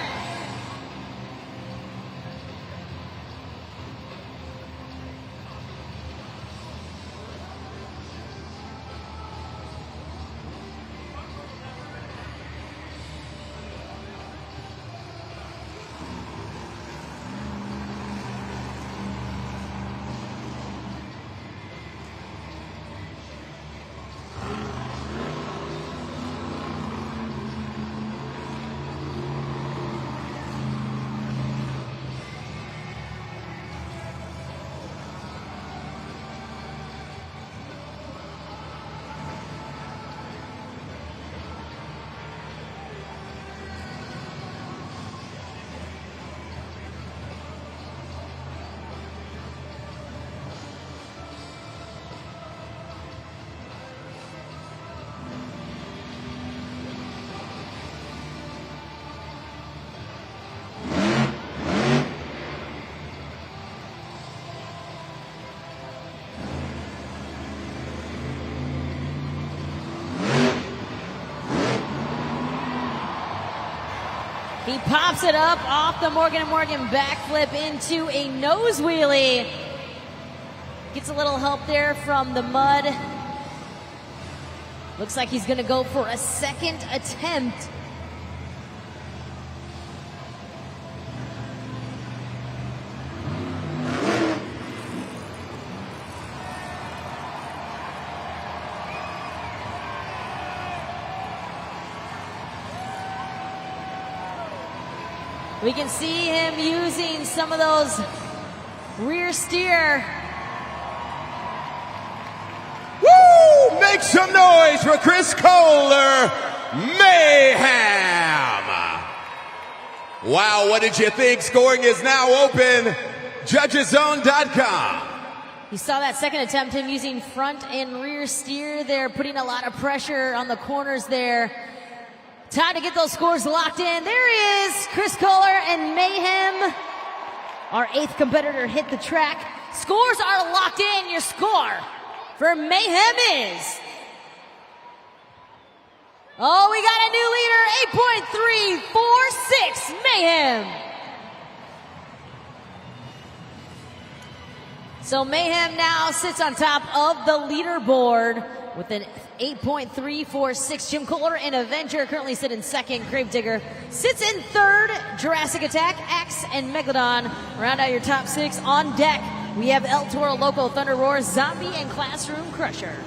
He pops it up off the Morgan & Morgan backflip into a nose wheelie. Gets a little help there from the mud. Looks like he's gonna go for a second attempt. We can see him using some of those rear steer. Woo! Make some noise for Chris Kohler, Mayhem! Wow, what did you think? Scoring is now open. JudgesZone.com. You saw that second attempt, him using front and rear steer there, putting a lot of pressure on the corners there. Time to get those scores locked in. There he is, Chris Kohler and Mayhem. Our 8th competitor hit the track. Scores are locked in. Your score for Mayhem is... Oh, we got a new leader, 8.346, Mayhem. So Mayhem now sits on top of the leaderboard with an 8.346. Jim Kohler and Avenger currently sit in second. Gravedigger sits in third. Jurassic Attack, Axe, and Megalodon round out your top 6. On deck, we have El Toro Loco, Thunder Roar, Zombie, and Classroom Crusher.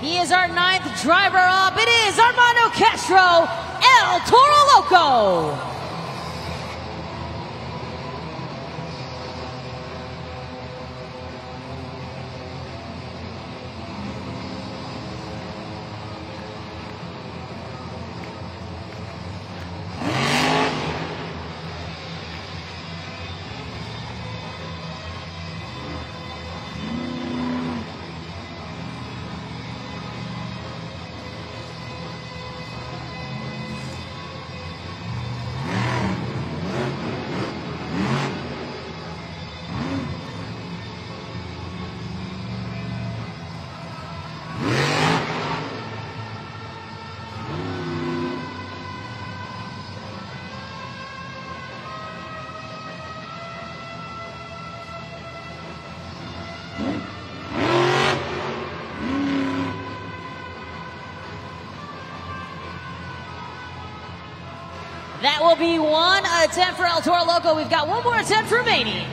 He is our 9th driver up. It is Armando Castro, El Toro Loco. That will be one attempt for El Toro Loco. We've got one more attempt remaining.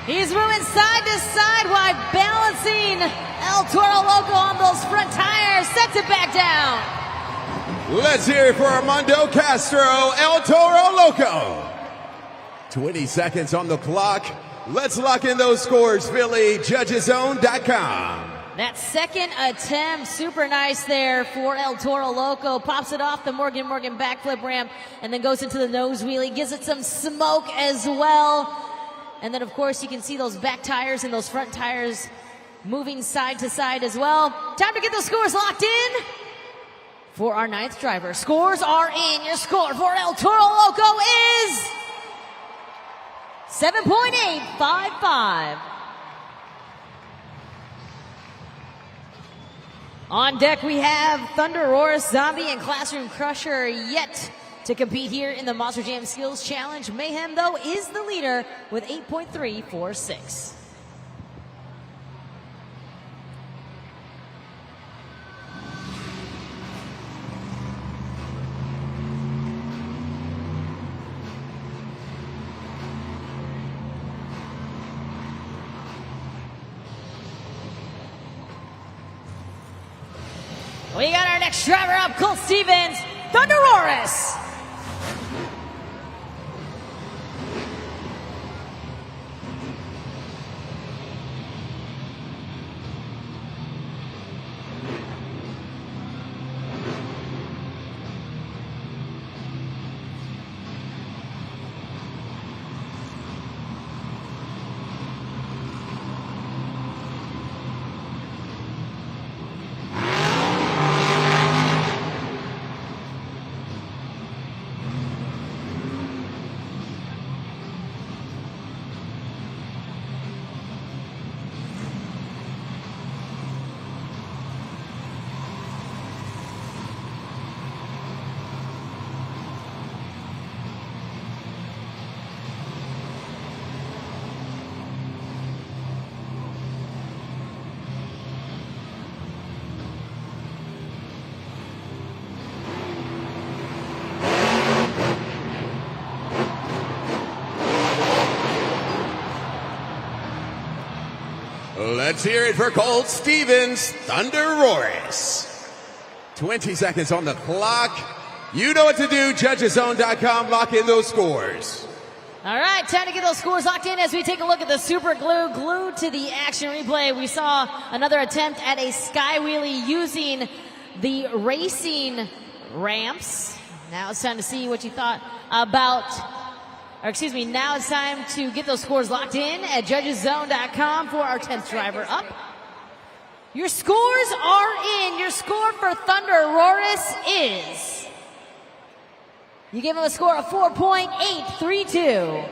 He's moving side to side while balancing El Toro Loco on those front tires. Sets it back down. Let's hear it for Armando Castro, El Toro Loco. 20 seconds on the clock. Let's lock in those scores, Philly. JudgesZone.com. That second attempt, super nice there for El Toro Loco. Pops it off the Morgan backflip ramp and then goes into the nose wheelie. Gives it some smoke as well. And then, of course, you can see those back tires and those front tires moving side to side as well. Time to get those scores locked in for our 9th driver. Scores are in. Your score for El Toro Loco is 7.855. On deck, we have Thunder Roar, Zombie, and Classroom Crusher yet to compete here in the Monster Jam Skills Challenge. Mayhem, though, is the leader with 8.346. We got our next driver up, Colt Stevens, Thunderoris. Let's hear it for Colt Stevens, Thunderoris. 20 seconds on the clock. You know what to do, judgeszone.com, lock in those scores. All right, time to get those scores locked in as we take a look at the super glue glued to the action replay. We saw another attempt at a sky wheelie using the racing ramps. Now it's time to see what you thought about, or excuse me, now it's time to get those scores locked in at judgeszone.com for our 10th driver up. Your scores are in. Your score for Thunderoris is... You gave him a score of 4.832.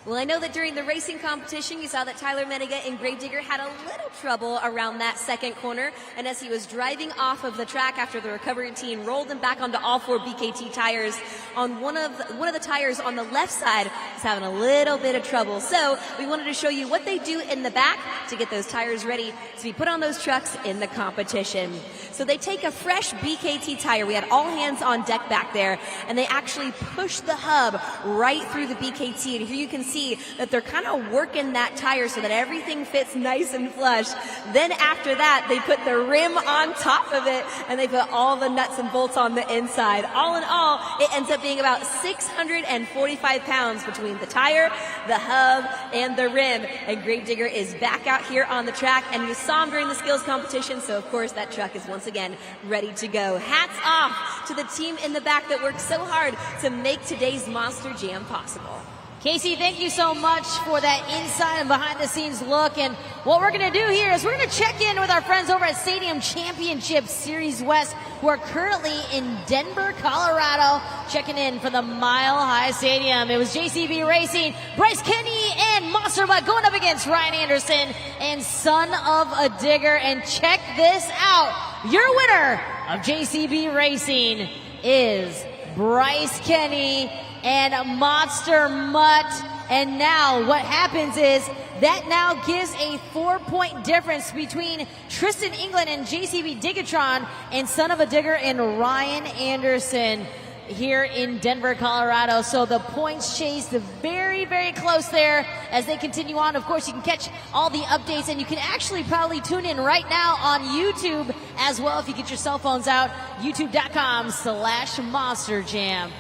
Well, I know that during the racing competition, you saw that Tyler Menega and Gravedigger had a little trouble around that second corner. And as he was driving off of the track after the recovery team rolled him back onto all 4 BKT tires, on one of the tires on the left side was having a little bit of trouble. So we wanted to show you what they do in the back to get those tires ready to be put on those trucks in the competition. So they take a fresh BKT tire. We had all hands on deck back there, and they actually push the hub right through the BKT. And here you can see that they're kind of working that tire so that everything fits nice and flush. Then after that, they put the rim on top of it, and they put all the nuts and bolts on the inside. All in all, it ends up being about 645 pounds between the tire, the hub, and the rim. And Gravedigger is back out here on the track, and you saw him during the skills competition, so of course that truck is once again ready to go. Hats off to the team in the back that worked so hard to make today's Monster Jam possible. Casey, thank you so much for that inside and behind the scenes look. And what we're going to do here is we're going to check in with our friends over at Stadium Championship Series West, who are currently in Denver, Colorado, checking in for the Mile High Stadium. It was JCB Racing, Bryce Kenny, and Monster Mutt going up against Ryan Anderson and Son of a Digger. And check this out. Your winner of JCB Racing is Bryce Kenny and Monster Mutt. And now what happens is that now gives a 4-point difference between Tristan England and JCB Digatron and Son of a Digger and Ryan Anderson here in Denver, Colorado. So the points chase very, very close there as they continue on. Of course, you can catch all the updates, and you can actually probably tune in right now on YouTube as well if you get your cell phones out, youtube.com/MonsterJam.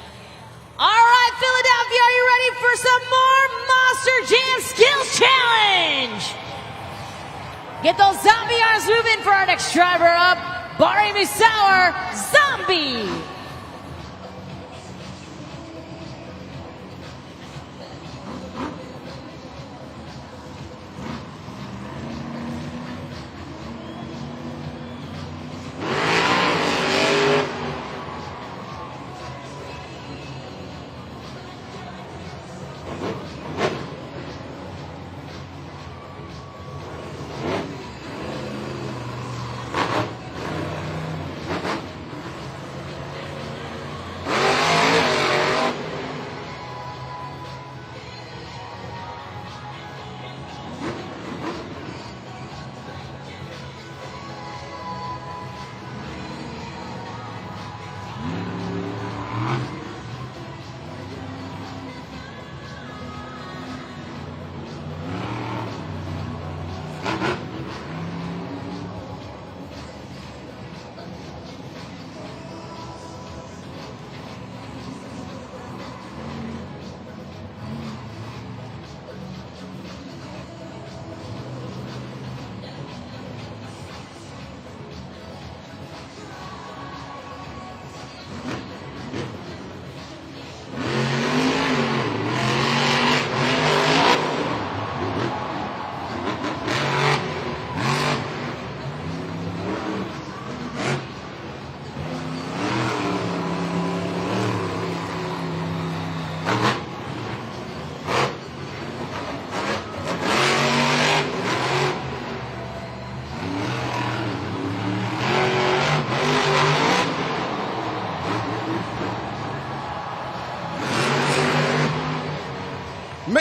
All right, Philadelphia, are you ready for some more Monster Jam Skills Challenge? Get those zombie arms moving for our next driver up, Bari Musauer, Zombie.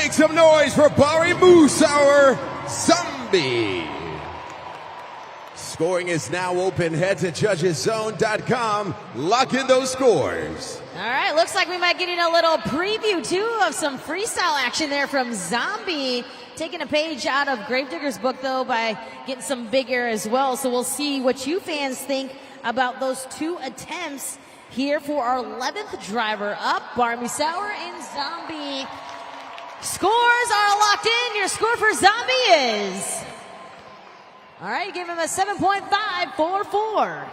make some noise for Barry Moosauer Zombie. Scoring is now open. Head to judgeszone.com. Lock in those scores. All right, looks like we might get in a little preview, too, of some freestyle action there from Zombie. Taking a page out of Gravedigger's book, though, by getting some big air as well. So we'll see what you fans think about those two attempts here for our 11th driver up, Barry Moosauer and Zombie. Scores are locked in. Your score for Zombie is... All right, you gave him a 7.544.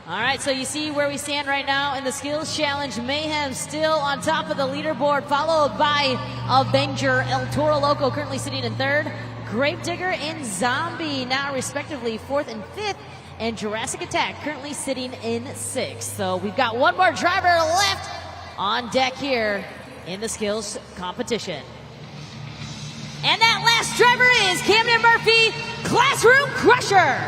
All right, so you see where we stand right now in the Skills Challenge. Mayhem still on top of the leaderboard, followed by Avenger, El Toro Loco currently sitting in third, Gravedigger and Zombie now respectively fourth and fifth, and Jurassic Attack currently sitting in sixth. So we've got one more driver left on deck here in the skills competition. And that last driver is Camden Murphy, Classroom Crusher.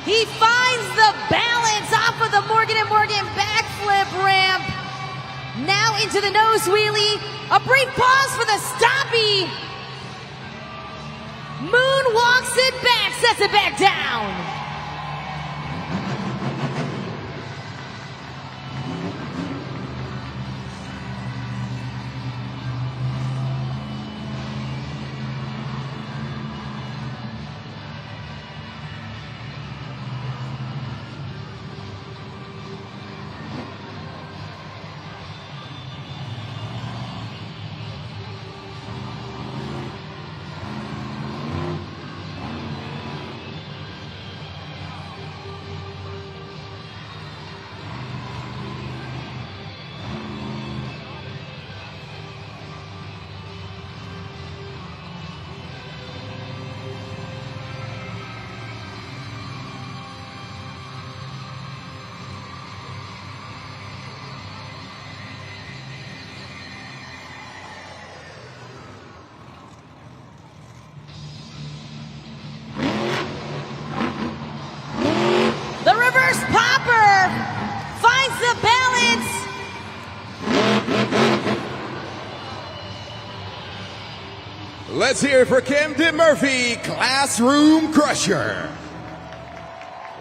He finds the balance off of the Morgan & Morgan backflip ramp. Now into the nose wheelie. A brief pause for the stompy. Moonwalks it back, sets it back down. Let's hear it for Camden Murphy, Classroom Crusher.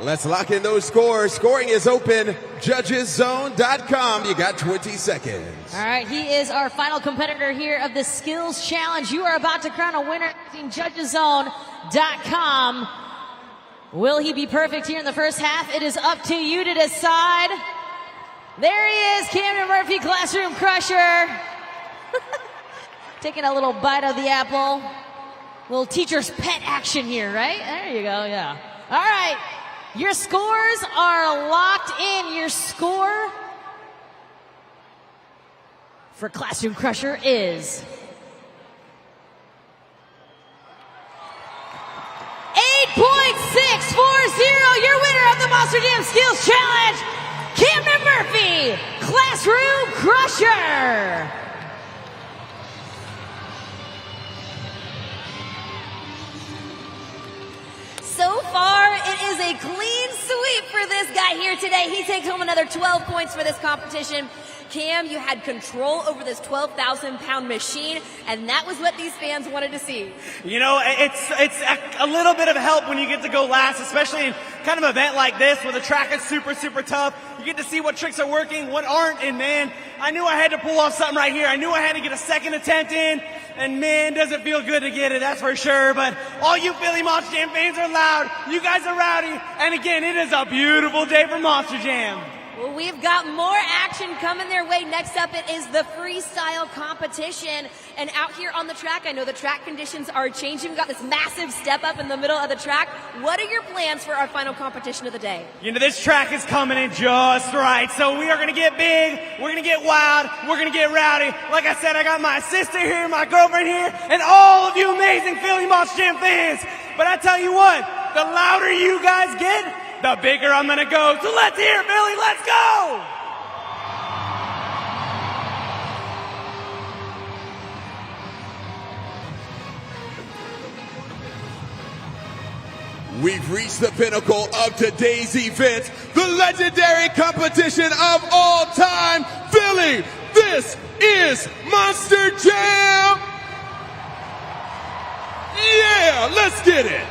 Let's lock in those scores. Scoring is open. Judgeszone.com. You got 20 seconds. All right, he is our final competitor here of the Skills Challenge. You are about to crown a winner using Judgeszone.com. Will he be perfect here in the first half? It is up to you to decide. There he is, Camden Murphy, Classroom Crusher. Taking a little bite of the apple. Little teacher's pet action here, right? There you go, yeah. All right, your scores are locked in. Your score for Classroom Crusher is 8.640. Your winner of the Monster Jam Skills Challenge, Camden Murphy, Classroom Crusher. So far, it is a clean sweep for this guy here today. He takes home another 12 points for this competition. Cam, you had control over this 12,000-pound machine, and that was what these fans wanted to see. You know, it's a little bit of help when you get to go last, especially in kind of an event like this where the track is super, super tough. You get to see what tricks are working, what aren't, and man, I knew I had to pull off something right here. I knew I had to get a second attempt in, and man, does it feel good to get it, that's for sure. But all you Philly Monster Jam fans are loud, you guys are rowdy, and again, it is a beautiful day for Monster Jam. Well, we've got more action coming their way. Next up, it is the freestyle competition. And out here on the track, I know the track conditions are changing. We've got this massive step up in the middle of the track. What are your plans for our final competition of the day? You know, this track is coming in just right. So we are going to get big, we're going to get wild, we're going to get rowdy. Like I said, I got my sister here, my girlfriend here, and all of you amazing Philly Monster Jam fans. But I tell you what, the louder you guys get, the bigger I'm gonna go. So let's hear it, Billy, let's go! We've reached the pinnacle of today's event, the legendary competition of all time. Philly, this is Monster Jam! Yeah, let's get it!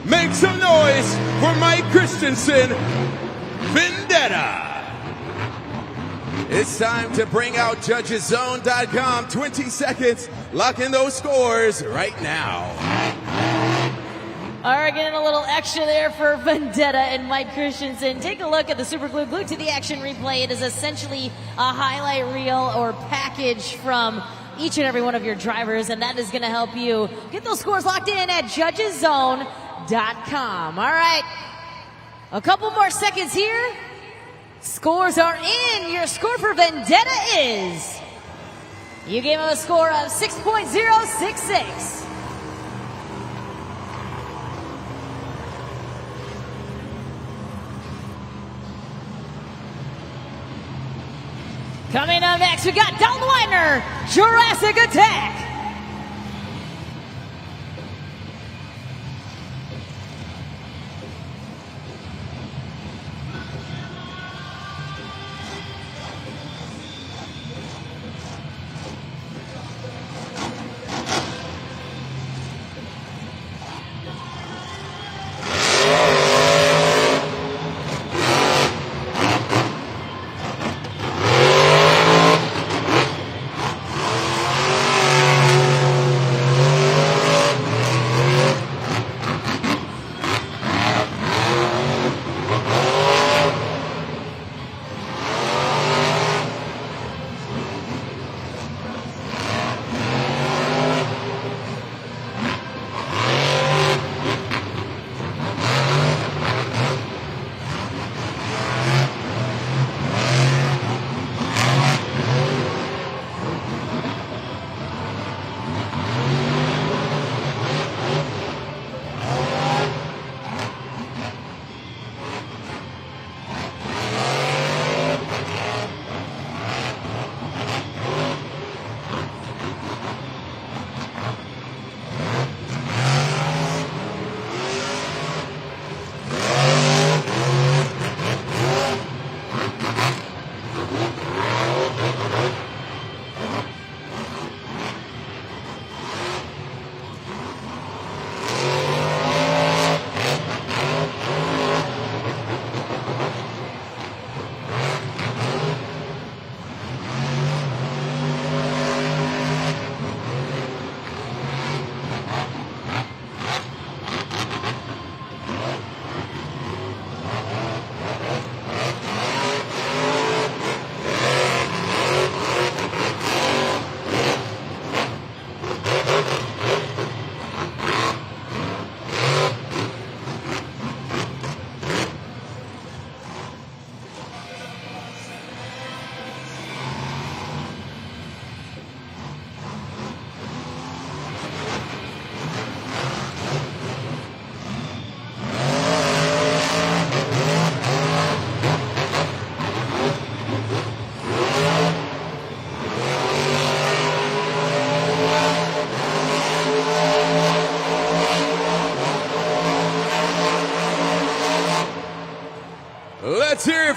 Make some noise for Mike Christensen, Vendetta. It's time to bring out judgeszone.com. 20 seconds. Lock in those scores right now. All right, getting a little extra there for Vendetta and Mike Christensen. Take a look at the Super Glue. Glued to the action replay. It is essentially a highlight reel or package from each and every one of your drivers, and that is going to help you get those scores locked in at judgeszone.com. All right, a couple more seconds here. Scores are in. Your score for Vendetta is, you gave him a score of 6.066. Coming up next, we got Dalton Weiner, Jurassic Attack.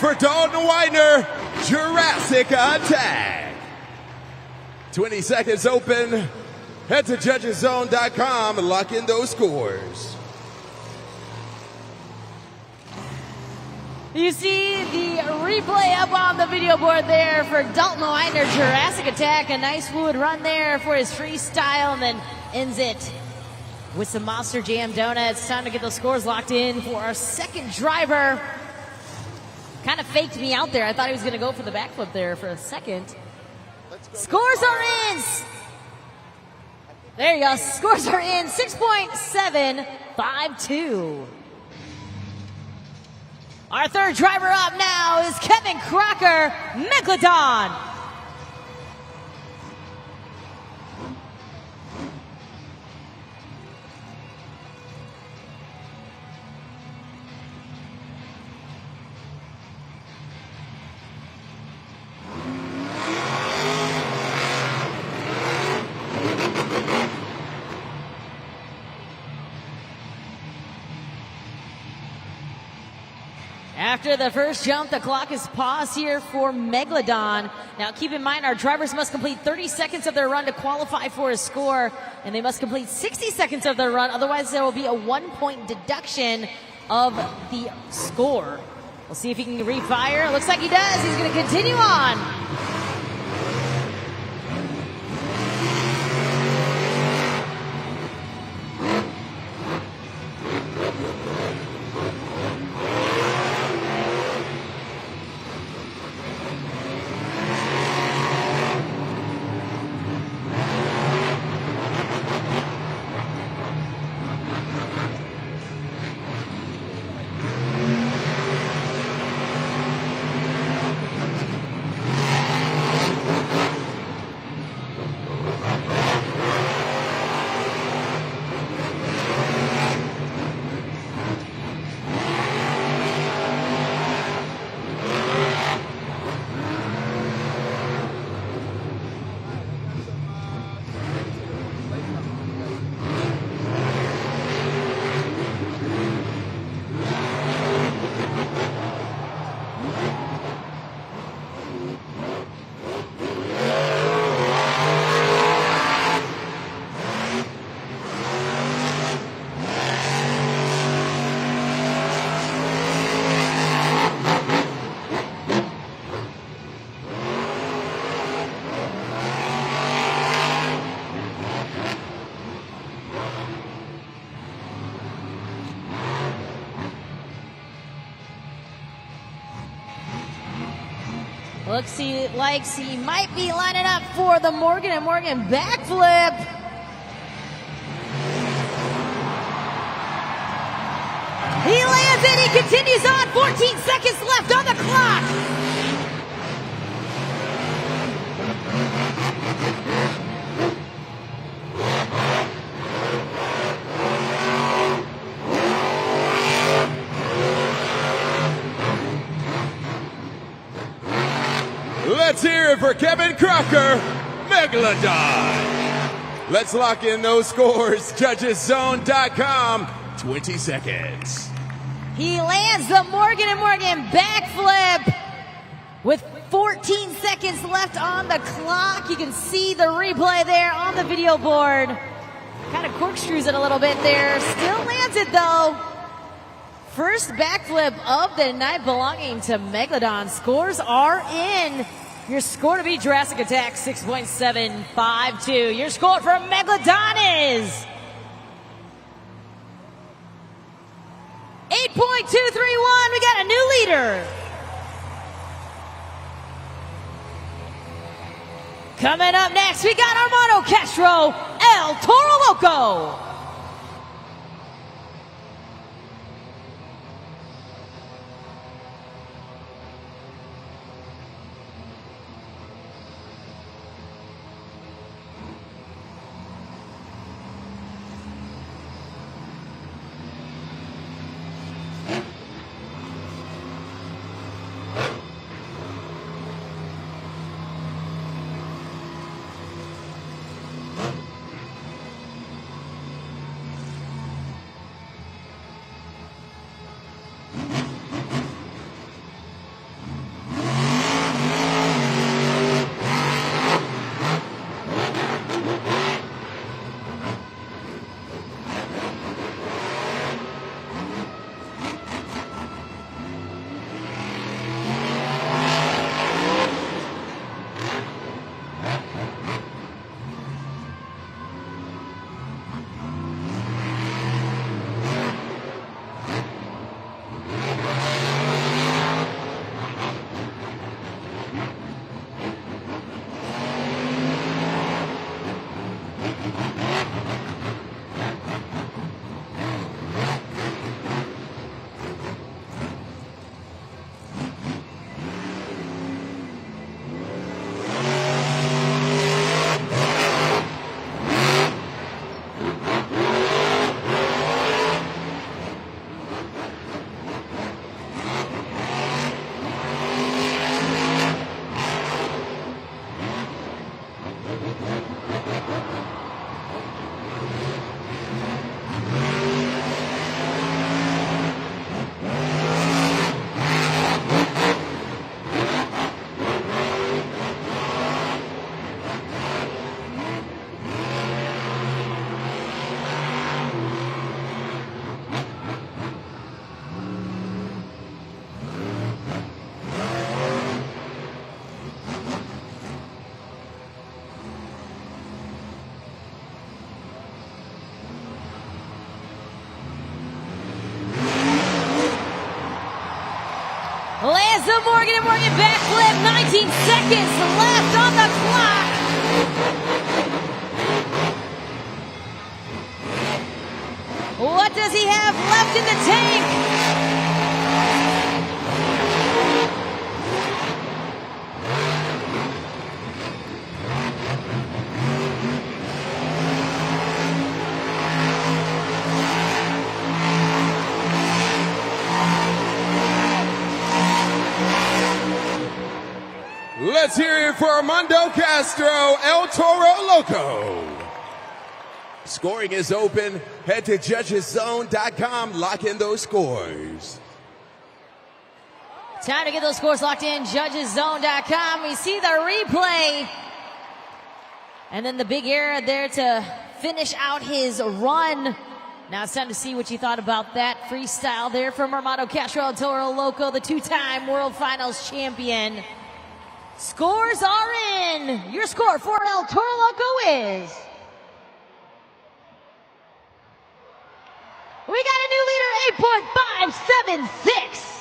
for Dalton Widener, Jurassic Attack. 20 seconds open. Head to judgeszone.com and lock in those scores. You see the replay up on the video board there for Dalton Widener, Jurassic Attack. A nice fluid run there for his freestyle, and then ends it with some Monster Jam donuts. Time to get those scores locked in for our second driver. Kind of faked me out there. I thought he was going to go for the backflip there for a second. Scores are in. There you go. Scores are in. 6.752. Our third driver up now is Kevin Crocker, Megalodon. After the first jump, the clock is paused here for Megalodon. Now keep in mind, our drivers must complete 30 seconds of their run to qualify for a score, and they must complete 60 seconds of their run, otherwise there will be a 1-point deduction of the score. We'll see if he can refire. It looks like he does. He's going to continue on. Looks like he might be lining up for the Morgan & Morgan backflip. He lands it. He continues on. 14 seconds left on the clock. Let's hear it for Kevin Crocker, Megalodon. Let's lock in those scores. Judgeszone.com. 20 seconds. He lands the Morgan & Morgan backflip with 14 seconds left on the clock. You can see the replay there on the video board. Kind of corkscrews it a little bit there. Still lands it though. First backflip of the night belonging to Megalodon. Scores are in. Your score to beat Jurassic Attack, 6.752. Your score for Megalodon is 8.231. We got a new leader. Coming up next, we got Armando Castro, El Toro Loco. the Morgan and Morgan backflip. 19 seconds left on the clock. What does he have left in the tank? Let's hear it for Armando Castro, El Toro Loco. Scoring is open. Head to judgeszone.com. Lock in those scores. Time to get those scores locked in. Judgeszone.com. We see the replay. And then the big air there to finish out his run. Now it's time to see what you thought about that freestyle there from Armando Castro, El Toro Loco, the two-time World Finals champion. Scores are in. Your score for El Toro Loco is... We got a new leader, 8.576.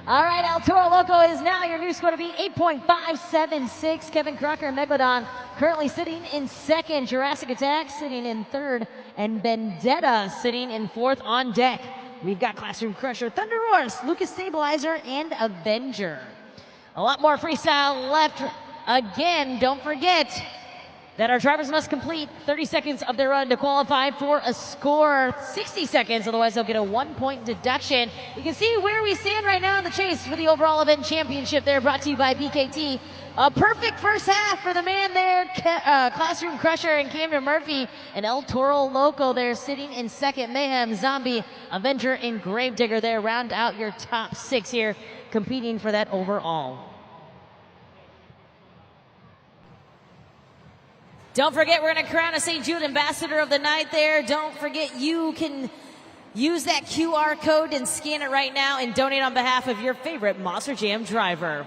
All right, El Toro Loco is now your new score to be 8.576. Kevin Crocker and Megalodon currently sitting in second. Jurassic Attack sitting in third. And Vendetta sitting in fourth on deck. We've got Classroom Crusher, Thunder Roars, Lucas Stabilizer, and Avenger. A lot more freestyle left. Again, don't forget that our drivers must complete 30 seconds of their run to qualify for a score. 60 seconds, otherwise they'll get a 1-point deduction. You can see where we stand right now in the chase for the overall event championship there, brought to you by PKT. A perfect first half for the man there, Classroom Crusher and Camden Murphy, and El Toro Loco there sitting in second. Mayhem, Zombie, Avenger, and Gravedigger there round out your top 6 here, competing for that overall. Don't forget, we're going to crown a St. Jude Ambassador of the Night there. Don't forget, you can use that QR code and scan it right now and donate on behalf of your favorite Monster Jam driver.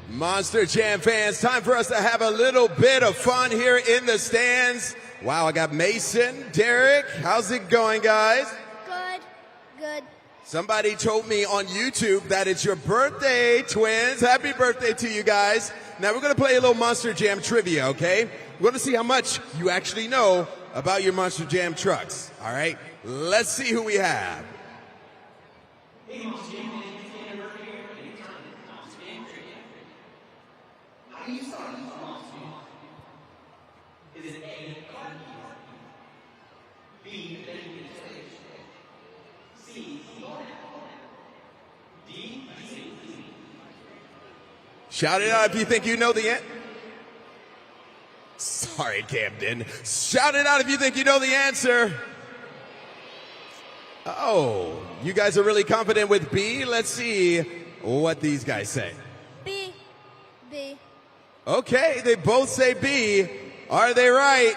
Monster Jam fans, time for us to have a little bit of fun here in the stands. Wow, I got Mason, Derek. How's it going, guys? Good. Somebody told me on YouTube that it's your birthday, twins. Happy birthday to you guys. Now we're going to play a little Monster Jam trivia, okay? We're going to see how much you actually know about your Monster Jam trucks, all right? Let's see who we have. Shout it out if you think you know the answer. Sorry, Camden. Shout it out if you think you know the answer. Oh, you guys are really confident with B. Let's see what these guys say. B. Okay, they both say B. Are they right?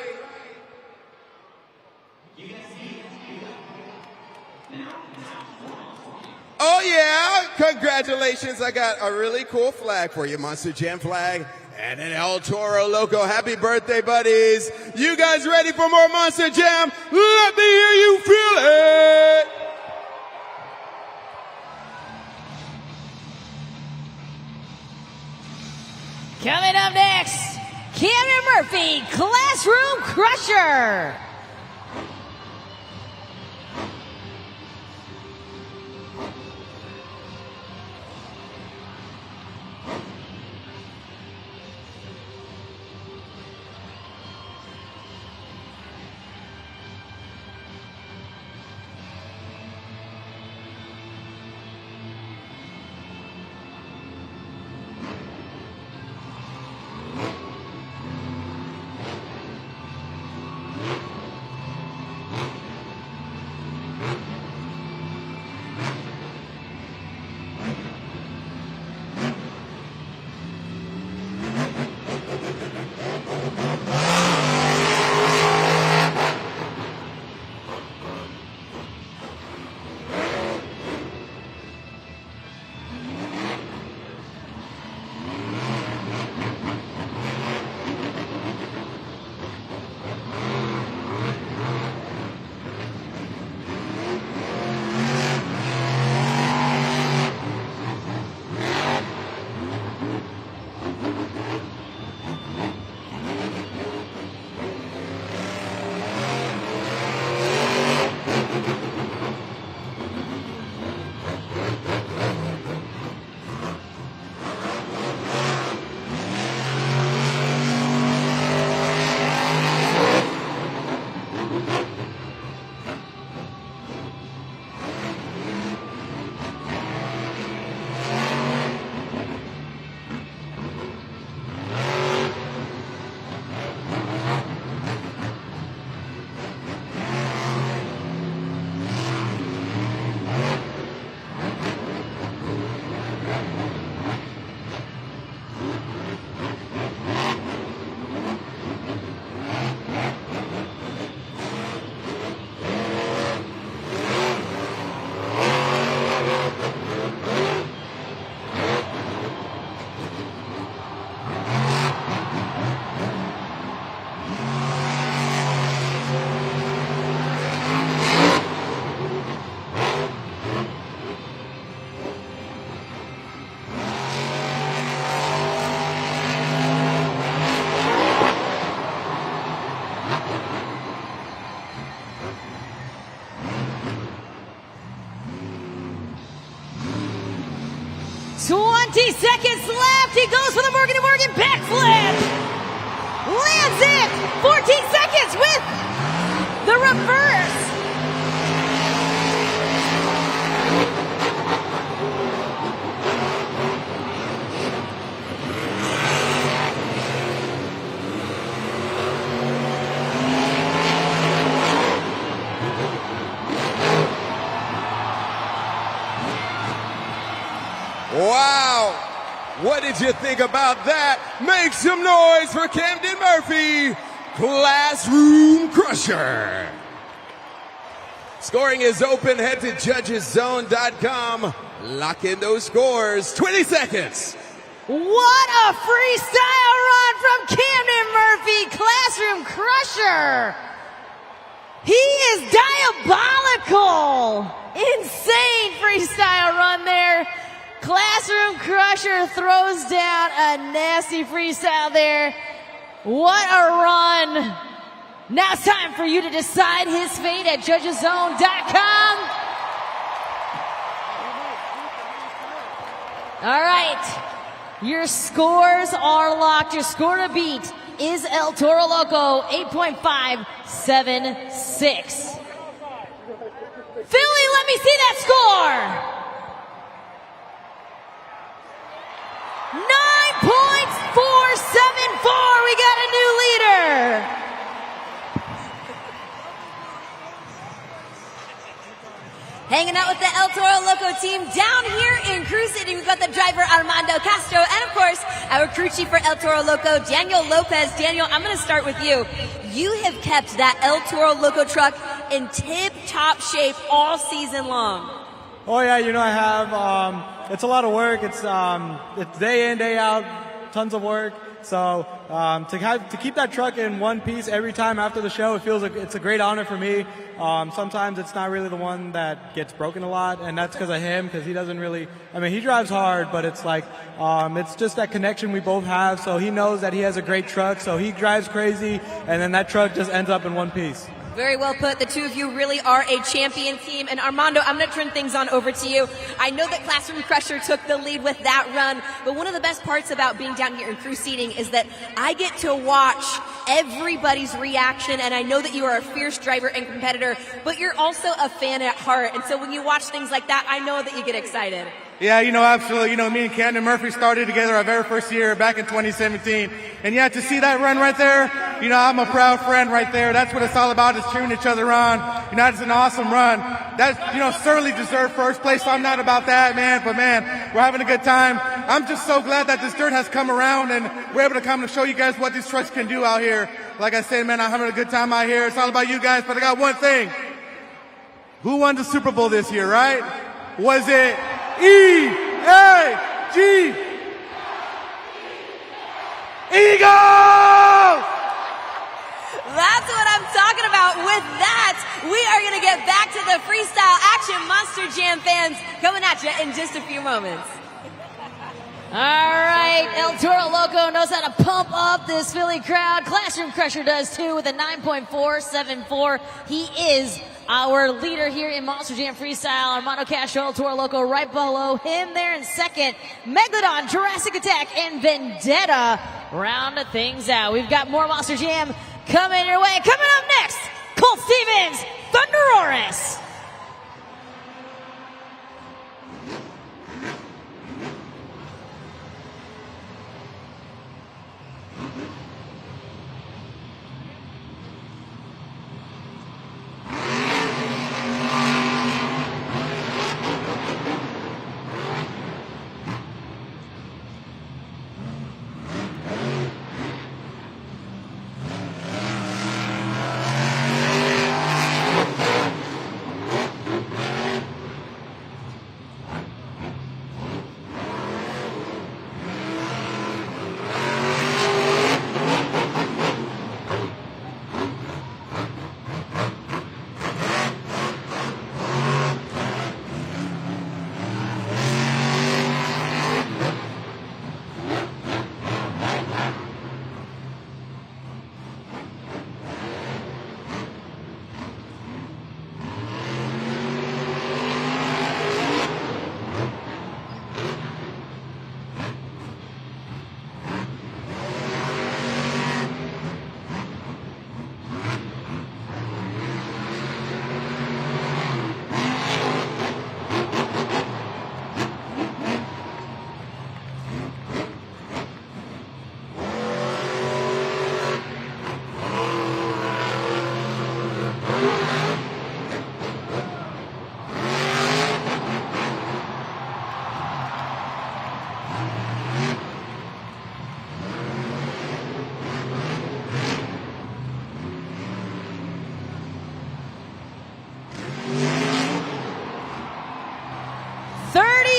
Oh yeah, congratulations. I got a really cool flag for you, Monster Jam flag and an El Toro Loco. Happy birthday, buddies. You guys ready for more Monster Jam? Let me hear you feel it. Coming up next, Camden Murphy, Classroom Crusher. Seconds left. He goes for the Morgan & Morgan backflip. Lands it. 14 seconds with the reverse. Wow! What did you think about that? Make some noise for Camden Murphy, Classroom Crusher. Scoring is open. Head to judgeszone.com. Lock in those scores. 20 seconds. What a freestyle run from Camden Murphy, Classroom Crusher. He is diabolical. Insane freestyle run there. Classroom Crusher throws down a nasty freestyle there. What a run. Now it's time for you to decide his fate at judgeszone.com. All right. Your scores are locked. Your score to beat is El Toro Loco, 8.576. Philly, let me see that score. 9.474. We got a new leader. Hanging out with the El Toro Loco team down here in Crew City. We've got the driver Armando Castro and, of course, our crew chief for El Toro Loco, Daniel Lopez. Daniel, I'm going to start with you. You have kept that El Toro Loco truck in tip-top shape all season long. Oh yeah, you know I have. It's a lot of work. It's day in, day out, tons of work. So to keep that truck in one piece every time after the show, it feels like it's a great honor for me. Sometimes it's not really the one that gets broken a lot, and that's because of him, because he doesn't really. I mean, he drives hard, but it's like it's just that connection we both have. So he knows that he has a great truck, so he drives crazy, and then that truck just ends up in one piece. Very well put. The two of you really are a champion team. And Armando, I'm going to turn things on over to you. I know that Classroom Crusher took the lead with that run, but one of the best parts about being down here in crew seating is that I get to watch everybody's reaction, and I know that you are a fierce driver and competitor, but you're also a fan at heart. And so when you watch things like that, I know that you get excited. Yeah, absolutely. Me and Camden Murphy started together our very first year back in 2017. And yeah, to see that run right there, I'm a proud friend right there. That's what it's all about, is cheering each other on. It's an awesome run. That, certainly deserved first place, so I'm not about that, man. But man, we're having a good time. I'm just so glad that this dirt has come around and we're able to come and show you guys what these trucks can do out here. Like I said, man, I'm having a good time out here. It's all about you guys, but I got one thing. Who won the Super Bowl this year, right? Was it E-A-G? Eagles! That's what I'm talking about. With that, we are going to get back to the Freestyle Action Monster Jam fans coming at you in just a few moments. All right, right, El Toro Loco knows how to pump up this Philly crowd. Classroom Crusher does too with a 9.474. He is our leader here in Monster Jam Freestyle. Armando Castro, El Toro Loco right below him there in second. Megalodon, Jurassic Attack, and Vendetta round things out. We've got more Monster Jam coming your way. Coming up next, Colt Stevens, Thunderoris.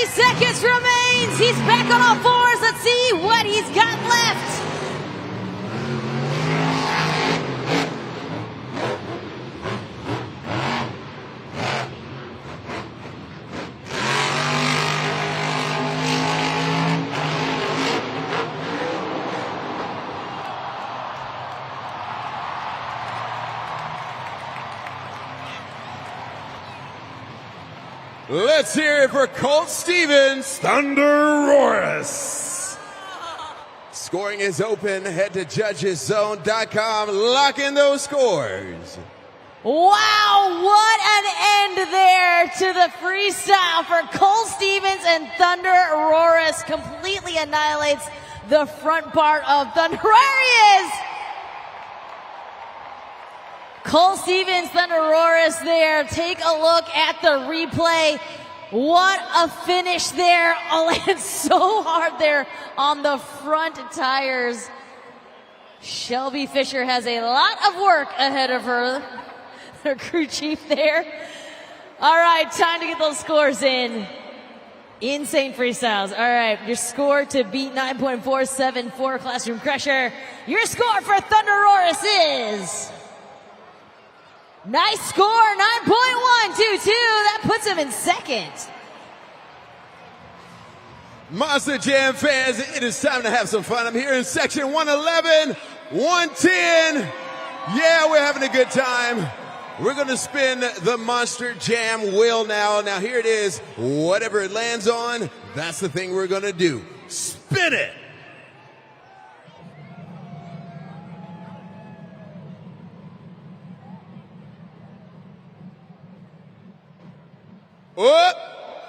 Seconds remains. He's back on all fours. Let's see what he's got left. Let's hear it for Colt Stevens, Thunderoris. Scoring is open. Head to judgeszone.com. Lock in those scores. Wow, what an end there to the freestyle for Colt Stevens, and Thunderoris completely annihilates the front part of Thunder. There he is! Colt Stevens, Thunderoris there. Take a look at the replay. What a finish there. Lands so hard there on the front tires. Shelby Fisher has a lot of work ahead of her. Her crew chief there. All right, time to get those scores in. Insane freestyles. All right, your score to beat 9.474 Classroom Crusher. Your score for Thunderoris is... nice score, 9.122. That puts him in second. Monster Jam fans, it is time to have some fun. I'm here in section 111, 110. Yeah, we're having a good time. We're going to spin the Monster Jam wheel now. Now here it is. Whatever it lands on, that's the thing we're going to do. Spin it. Oh,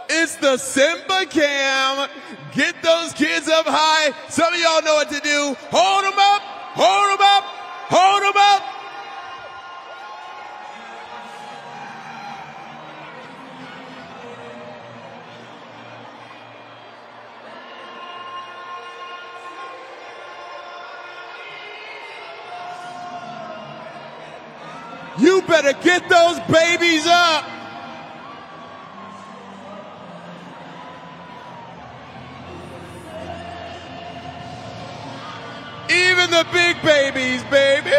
it's the Simba Cam. Get those kids up high. Some of y'all know what to do. Hold them up, hold them up, hold them up. You better get those babies up. Even the big babies, baby.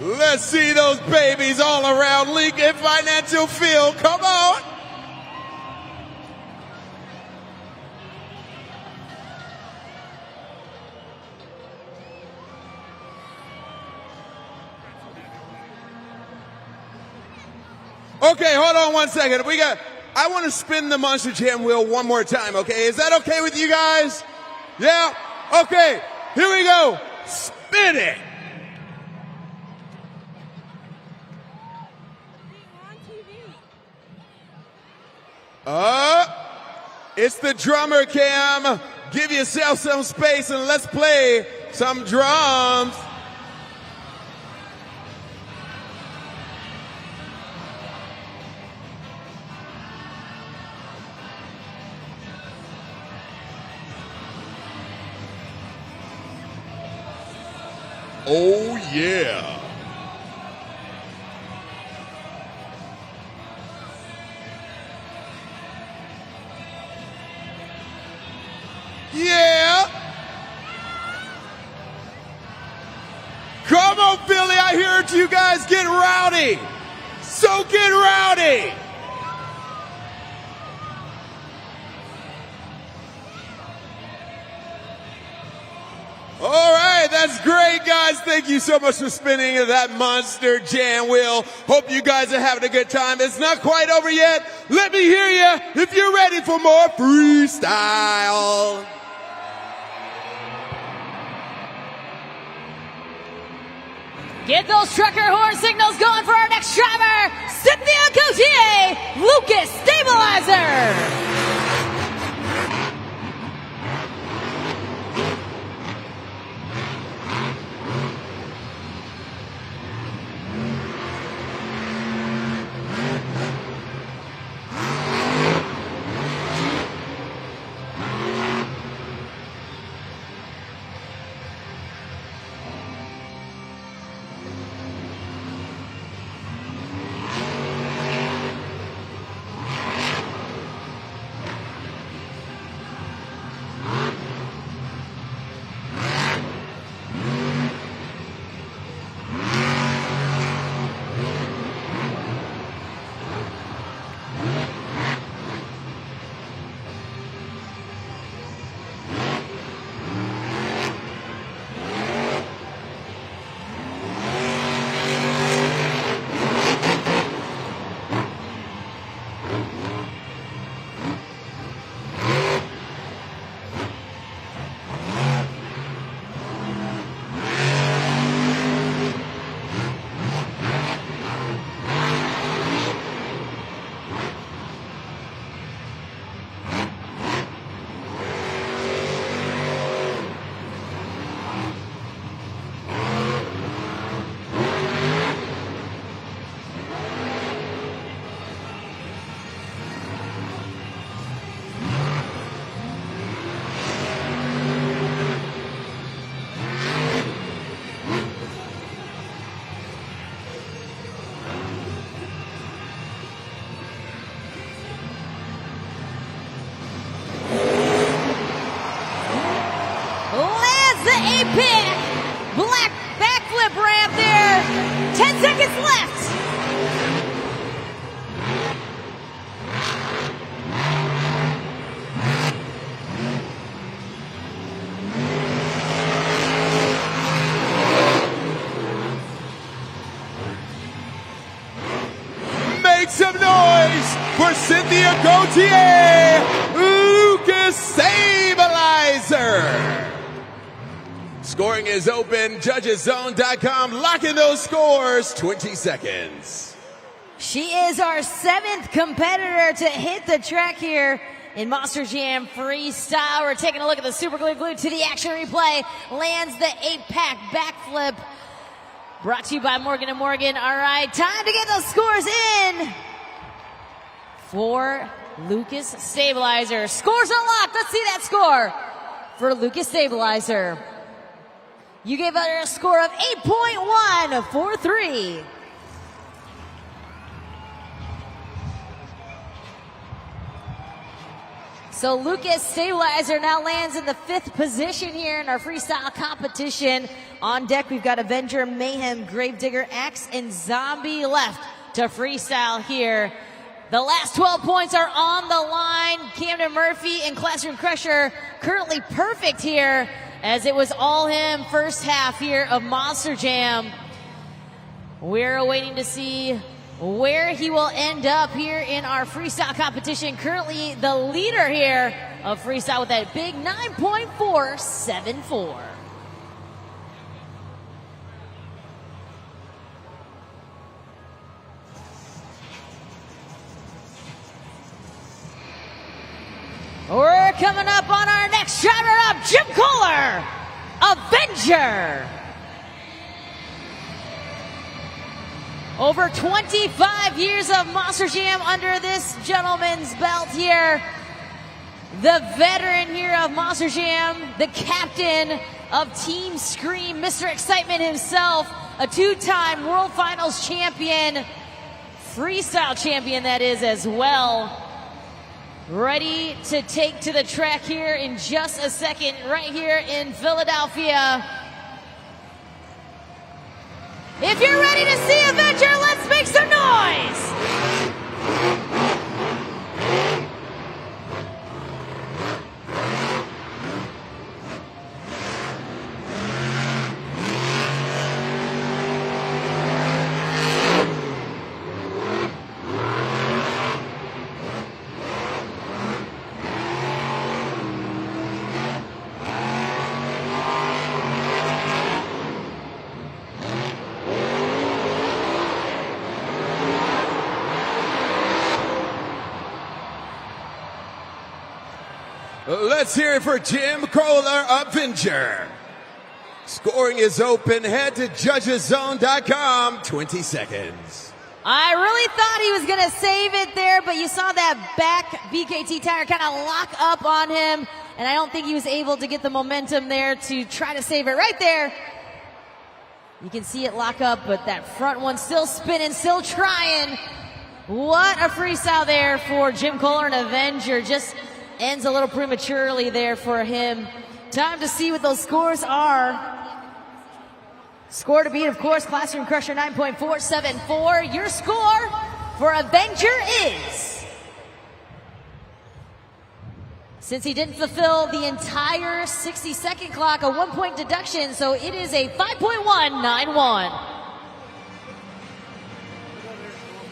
Let's see those babies all around Lincoln Financial Field. Come on. Okay, hold on 1 second. I want to spin the Monster Jam wheel one more time, okay? Is that okay with you guys? Yeah? Okay, here we go. Spin it. It's the drummer cam. Give yourself some space and let's play some drums. Oh yeah. Yeah. Come on, Philly. I hear it. You guys get rowdy. So get rowdy. All right, that's great, guys. Thank you so much for spinning that Monster Jam wheel. Hope you guys are having a good time. It's not quite over yet. Let me hear you if you're ready for more freestyle. Get those trucker horn signals going for our next driver, Cynthia Gauthier, Lucas Stabilizer. Black backflip ramp there. 10 seconds left. Make some noise for Cynthia Gauthier, Lucas Stabilizer. Scoring is open. JudgesZone.com. Locking those scores. 20 seconds. She is our 7th competitor to hit the track here in Monster Jam Freestyle. We're taking a look at the Super Glued to the Action replay. Lands the 8-pack backflip. Brought to you by Morgan & Morgan. All right, time to get those scores in for Lucas Stabilizer. Scores unlocked. Let's see that score for Lucas Stabilizer. You gave her a score of 8.143. So Lucas Stabilizer now lands in the 5th position here in our freestyle competition. On deck, we've got Avenger, Mayhem, Gravedigger, Axe, and Zombie left to freestyle here. The last 12 points are on the line. Camden Murphy and Classroom Crusher currently perfect here, as it was all him first half here of Monster Jam. We're waiting to see where he will end up here in our freestyle competition. Currently the leader here of freestyle with that big 9.474. We're coming up on our next driver up, Jim Kohler, Avenger. Over 25 years of Monster Jam under this gentleman's belt here. The veteran here of Monster Jam, the captain of Team Scream, Mr. Excitement himself, a 2-time World Finals champion, freestyle champion that is as well. Ready to take to the track here in just a second, right here in Philadelphia. If you're ready to see Avenger, let's make some noise! Let's hear it for Jim Kohler, Avenger. Scoring is open. Head to judgeszone.com. 20 seconds. I really thought he was going to save it there, but you saw that back BKT tire kind of lock up on him, and I don't think he was able to get the momentum there to try to save it right there. You can see it lock up, but that front one still spinning, still trying. What a freestyle there for Jim Kohler and Avenger. Just ends a little prematurely there for him. Time to see what those scores are. Score to beat, of course, Classroom Crusher 9.474. Your score for Avenger is, since he didn't fulfill the entire 60-second clock, a 1-point deduction, so it is a 5.191.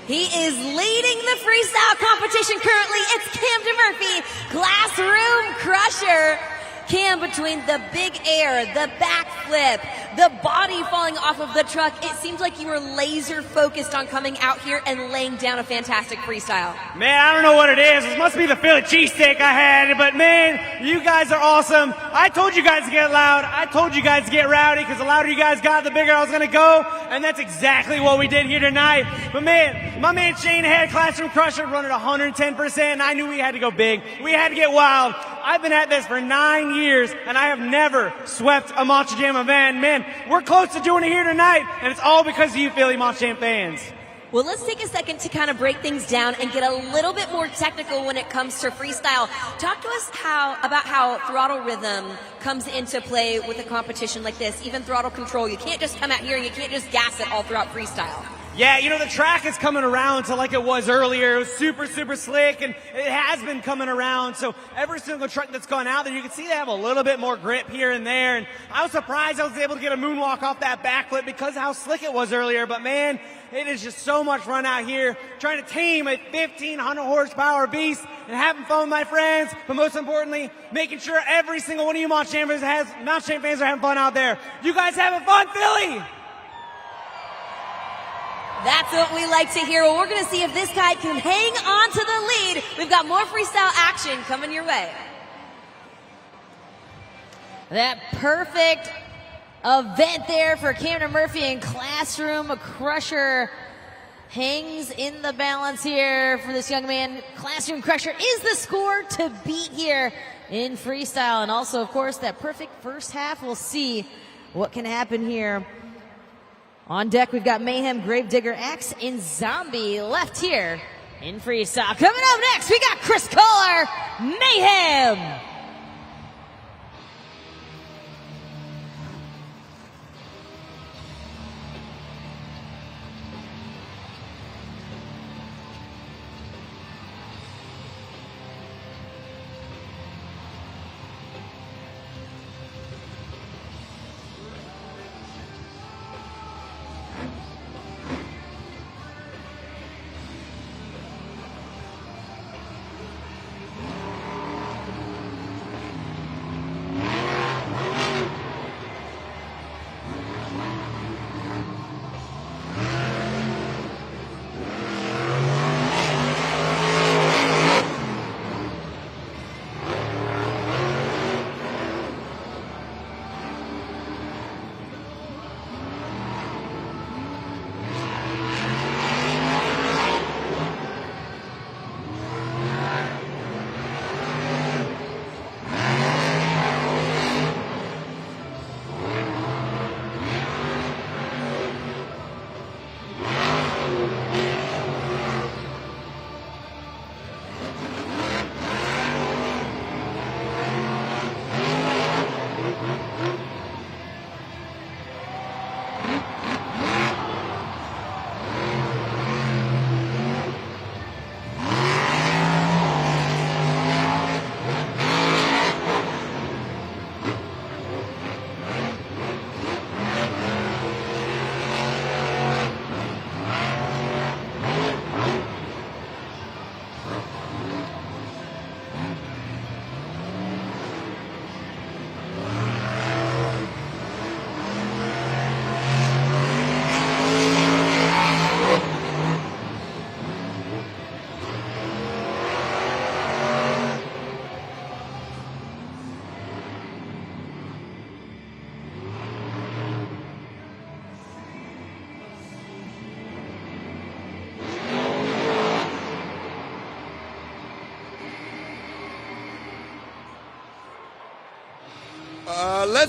He is leading the freestyle competition currently. It's Camden Murphy, Classroom Crusher. Cam, between the big air, the backflip, the body falling off of the truck, it seems like you were laser focused on coming out here and laying down a fantastic freestyle. Man, I don't know what it is. It must be the Philly cheesesteak I had, but man, you guys are awesome. I told you guys to get loud. I told you guys to get rowdy, because the louder you guys got, the bigger I was going to go, and that's exactly what we did here tonight. But man, my man Shane had Classroom Crusher running 110%, and I knew we had to go big. We had to get wild. I've been at this for 9 years, and I have never swept a Monster Jam event. Man, we're close to doing it here tonight, and it's all because of you Philly Monster Jam fans. Well, let's take a second to kind of break things down and get a little bit more technical when it comes to freestyle. Talk to us about how throttle rhythm comes into play with a competition like this, even throttle control. You can't just come out here and you can't just gas it all throughout freestyle. Yeah, you know, the track is coming around to like it was earlier. It was super, super slick, and it has been coming around. So every single truck that's gone out there, you can see they have a little bit more grip here and there. And I was surprised I was able to get a moonwalk off that backflip because of how slick it was earlier. But man, it is just so much fun out here trying to tame a 1,500 horsepower beast and having fun with my friends. But most importantly, making sure every single one of you Monster Jam fans are having fun out there. You guys having fun, Philly? That's what we like to hear. Well, we're going to see if this guy can hang on to the lead. We've got more freestyle action coming your way. That perfect event there for Camden Murphy and Classroom Crusher hangs in the balance here for this young man. Classroom Crusher is the score to beat here in freestyle. And also, of course, that perfect first half. We'll see what can happen here. On deck, we've got Mayhem, Gravedigger, Axe, and Zombie left here in freestyle. Coming up next, we got Chris Kohler, Mayhem.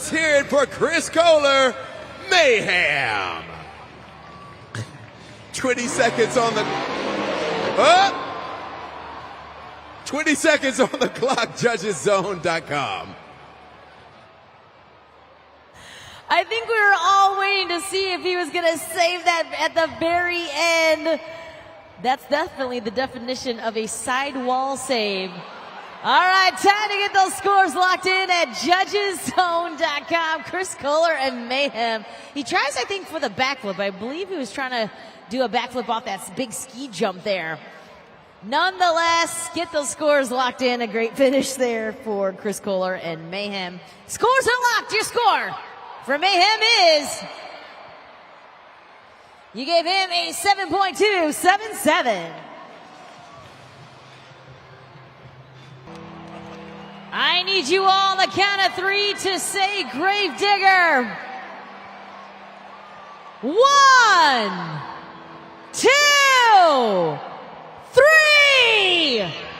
Let's hear it for Chris Kohler, Mayhem. 20 seconds on the... 20 seconds on the clock, judgeszone.com. I think we were all waiting to see if he was going to save that at the very end. That's definitely the definition of a sidewall save. All right, time to get those scores locked in at judgeszone.com. Chris Kohler and Mayhem. He tries, I think, for the backflip. I believe he was trying to do a backflip off that big ski jump there. Nonetheless, get those scores locked in. A great finish there for Chris Kohler and Mayhem. Scores are locked. Your score for Mayhem is... You gave him a 7.277. I need you all on the count of 3 to say Gravedigger. 1, 2, 3.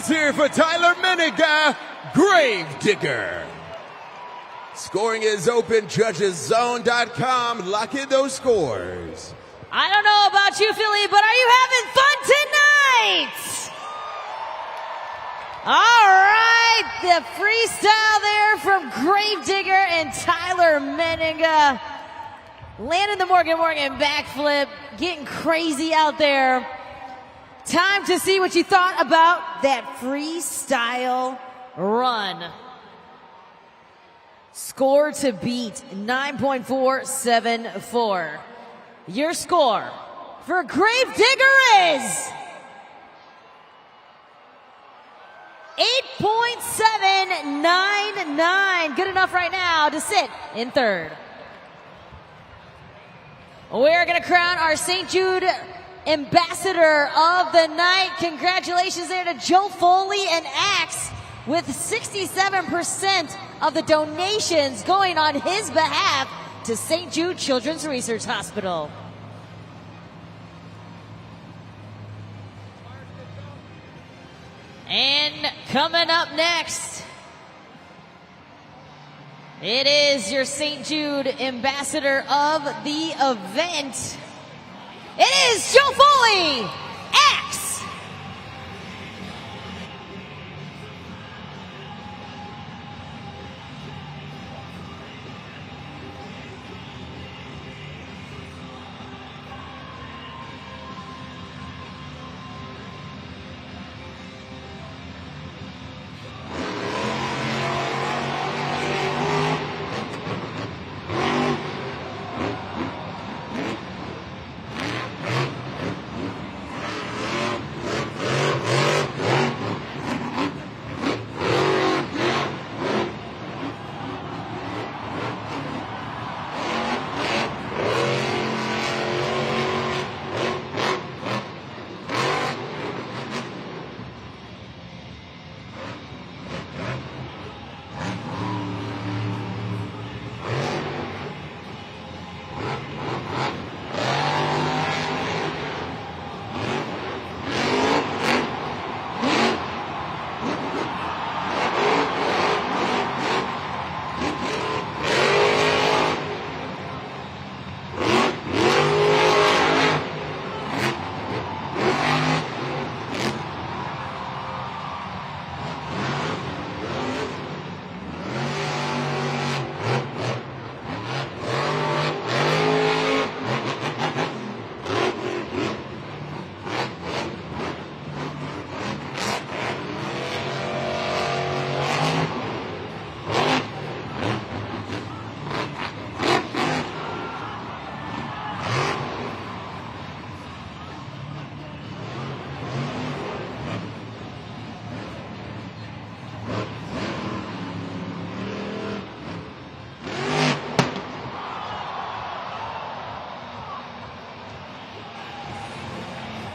Let's hear it for Tyler Meniga, Gravedigger. Scoring is open, judgeszone.com. Lock in those scores. I don't know about you, Philly, but are you having fun tonight? All right, the freestyle there from Gravedigger and Tyler Meniga. Landing the Morgan backflip, getting crazy out there. Time to see what you thought about that freestyle run. Score to beat, 9.474. Your score for Gravedigger is 8.799. Good enough right now to sit in third. We're going to crown our St. Jude Ambassador of the Night. Congratulations there to Joe Foley and Axe, with 67% of the donations going on his behalf to St. Jude Children's Research Hospital. And coming up next, it is your St. Jude Ambassador of the event. It is Joe Foley, Axe.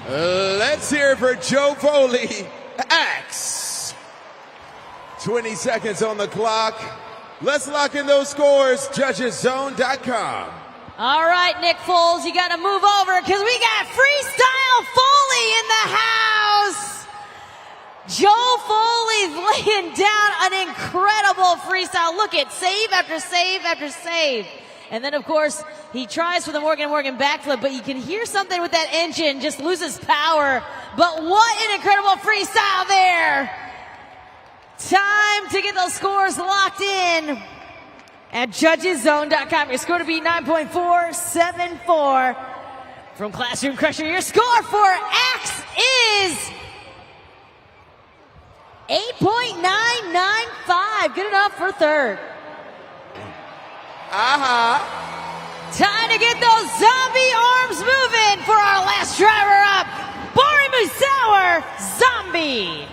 Let's hear it for Joe Foley, Axe. 20 seconds on the clock. Let's lock in those scores, judgeszone.com. All right, Nick Foles, you got to move over because we got Freestyle Foley in the house. Joe Foley's laying down an incredible freestyle. Look at save after save after save. And then, of course, he tries for the Morgan backflip, but you can hear something with that engine, just loses power. But what an incredible freestyle there. Time to get those scores locked in at judgeszone.com. Your score to be 9.474 from Classroom Crusher. Your score for Axe is 8.995. Good enough for third. Time to get those zombie arms moving for our last driver up, Bari Musauer, Zombie.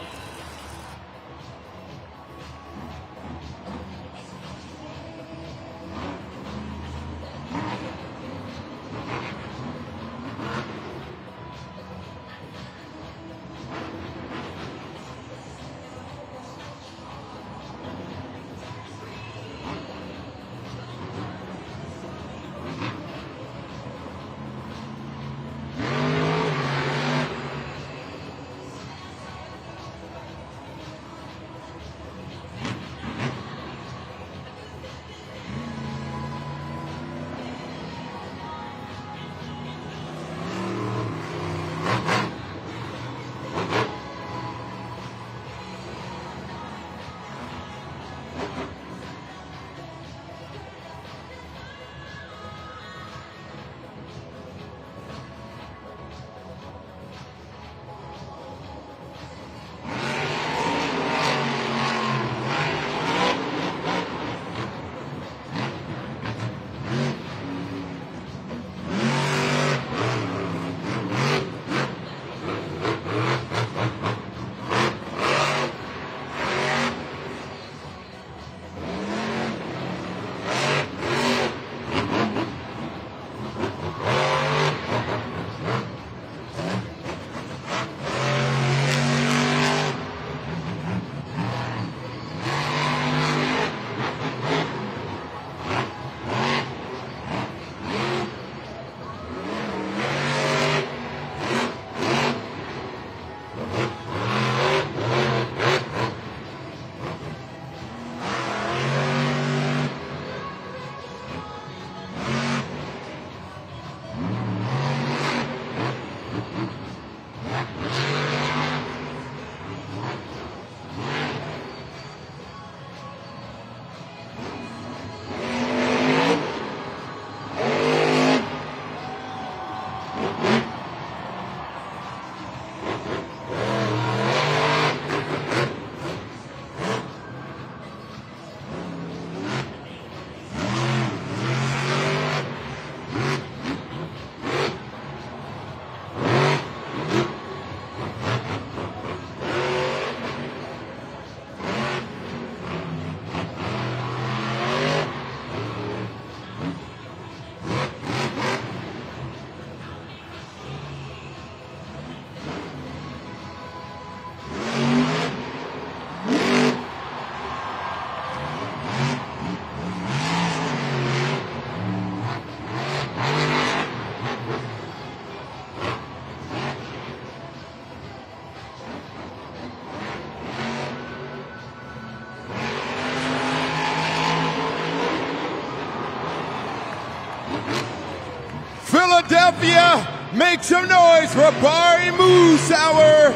Philadelphia, make some noise for Barry Moose, our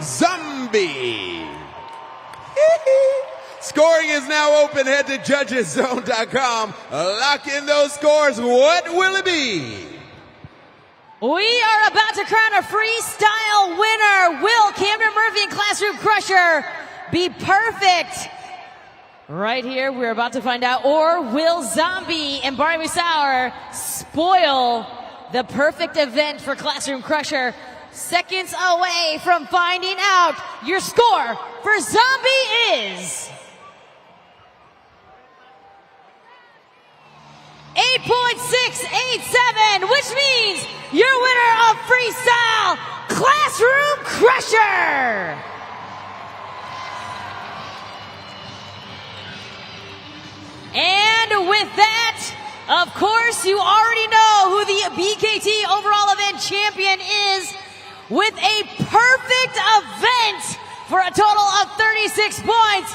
zombie. Scoring is now open. Head to judgeszone.com. Lock in those scores. What will it be? We are about to crown a freestyle winner. Will Camden Murphy and Classroom Crusher be perfect? Right here, we're about to find out. Or will Zombie and Barry Musauer spoil the perfect event for Classroom Crusher? Seconds away from finding out. Your score for Zombie is 8.687, which means your winner of Freestyle, Classroom Crusher. And with that, of course, you already know who the BKT overall event champion is, with a perfect event for a total of 36 points.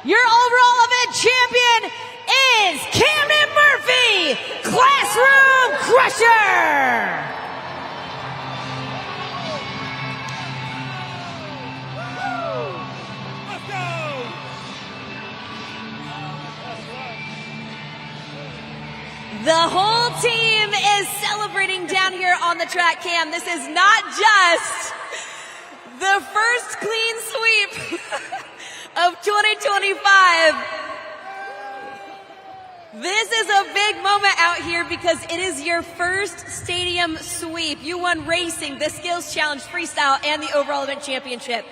Your overall event champion is Camden Murphy, Classroom Crusher. The whole team is celebrating down here on the track, Cam. This is not just the first clean sweep of 2025. This is a big moment out here because it is your first stadium sweep. You won racing, the skills challenge, freestyle, and the overall event championship.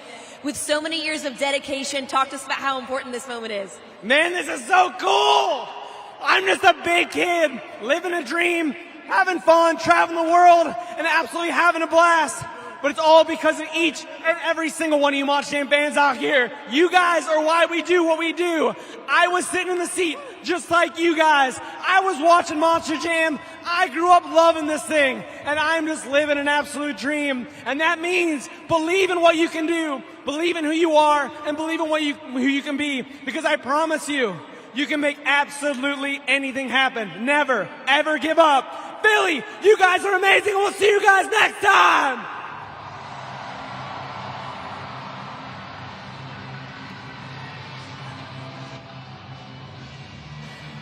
With so many years of dedication, talk to us about how important this moment is. Man, this is so cool. I'm just a big kid, living a dream, having fun, traveling the world, and absolutely having a blast. But it's all because of each and every single one of you Monster Jam fans out here. You guys are why we do what we do. I was sitting in the seat just like you guys. I was watching Monster Jam. I grew up loving this thing, and I'm just living an absolute dream. And that means believe in what you can do, believe in who you are, and believe in who you can be. Because I promise you, you can make absolutely anything happen. Never, ever give up. Philly, you guys are amazing, and we'll see you guys next time.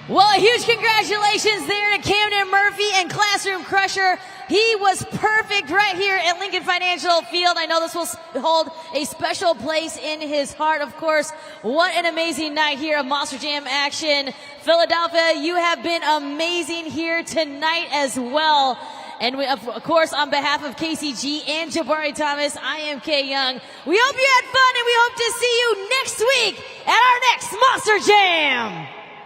Well, a huge congratulations there to Camden Murphy and Classroom Crusher. He was perfect right here at Lincoln Financial Field. I know this will hold a special place in his heart, of course. What an amazing night here of Monster Jam action. Philadelphia, you have been amazing here tonight as well. And we, of course, on behalf of KCG and Jabari Thomas, I am Kay Young. We hope you had fun, and we hope to see you next week at our next Monster Jam.